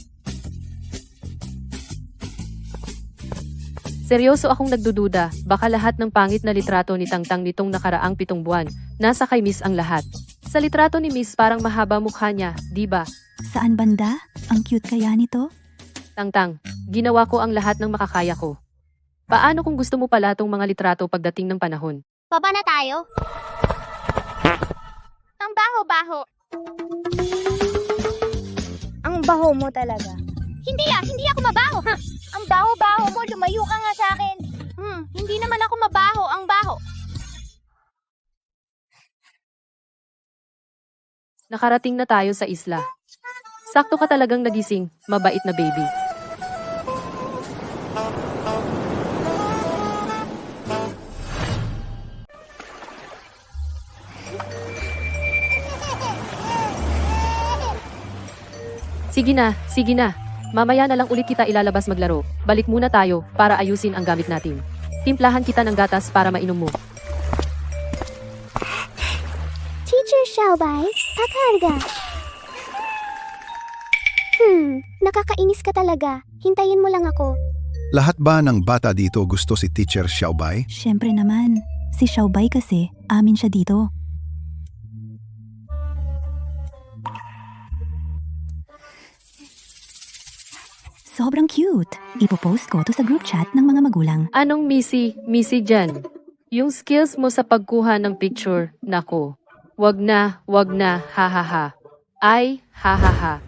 Seryoso akong nagdududa, baka lahat ng pangit na litrato ni Tangtang nitong nakaraang 7 buwan, nasa kay Miss ang lahat. Sa litrato ni Miss parang mahaba mukha niya, di ba? Saan banda? Ang cute kaya nito? Tangtang, ginawa ko ang lahat ng makakaya ko. Paano kung gusto mo pala tong mga litrato pagdating ng panahon? Baba na tayo. Ang baho-baho. Ang baho mo talaga. Hindi ako mabaho. Ha? Ang baho-baho mo, lumayo ka nga sa akin. Hindi naman ako mabaho, ang baho. Nakarating na tayo sa isla. Sakto ka talagang nagising, mabait na baby. Sige na. Mamaya na lang ulit kita ilalabas maglaro. Balik muna tayo para ayusin ang gamit natin. Timplahan kita ng gatas para mainom mo. Teacher Xiaobay, pakarga. Nakakainis ka talaga. Hintayin mo lang ako. Lahat ba ng bata dito gusto si Teacher Xiaobay? Siyempre naman, si Xiaobay kasi, amin siya dito. Sobrang cute. Ipopost ko to sa group chat ng mga magulang. Anong misi dyan? Yung skills mo sa pagkuha ng picture, nako. Wag na, hahaha. Ay, hahaha.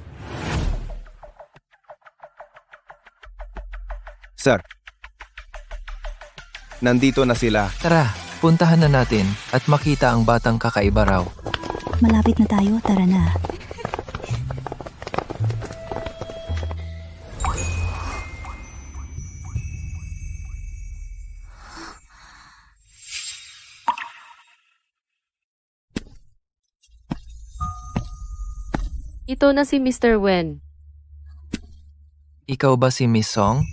Sir. Nandito na sila. Tara, puntahan na natin at makita ang batang kakaiba raw. Malapit na tayo, tara na. Ito na si Mr. Wen. Ikaw ba si Miss Song?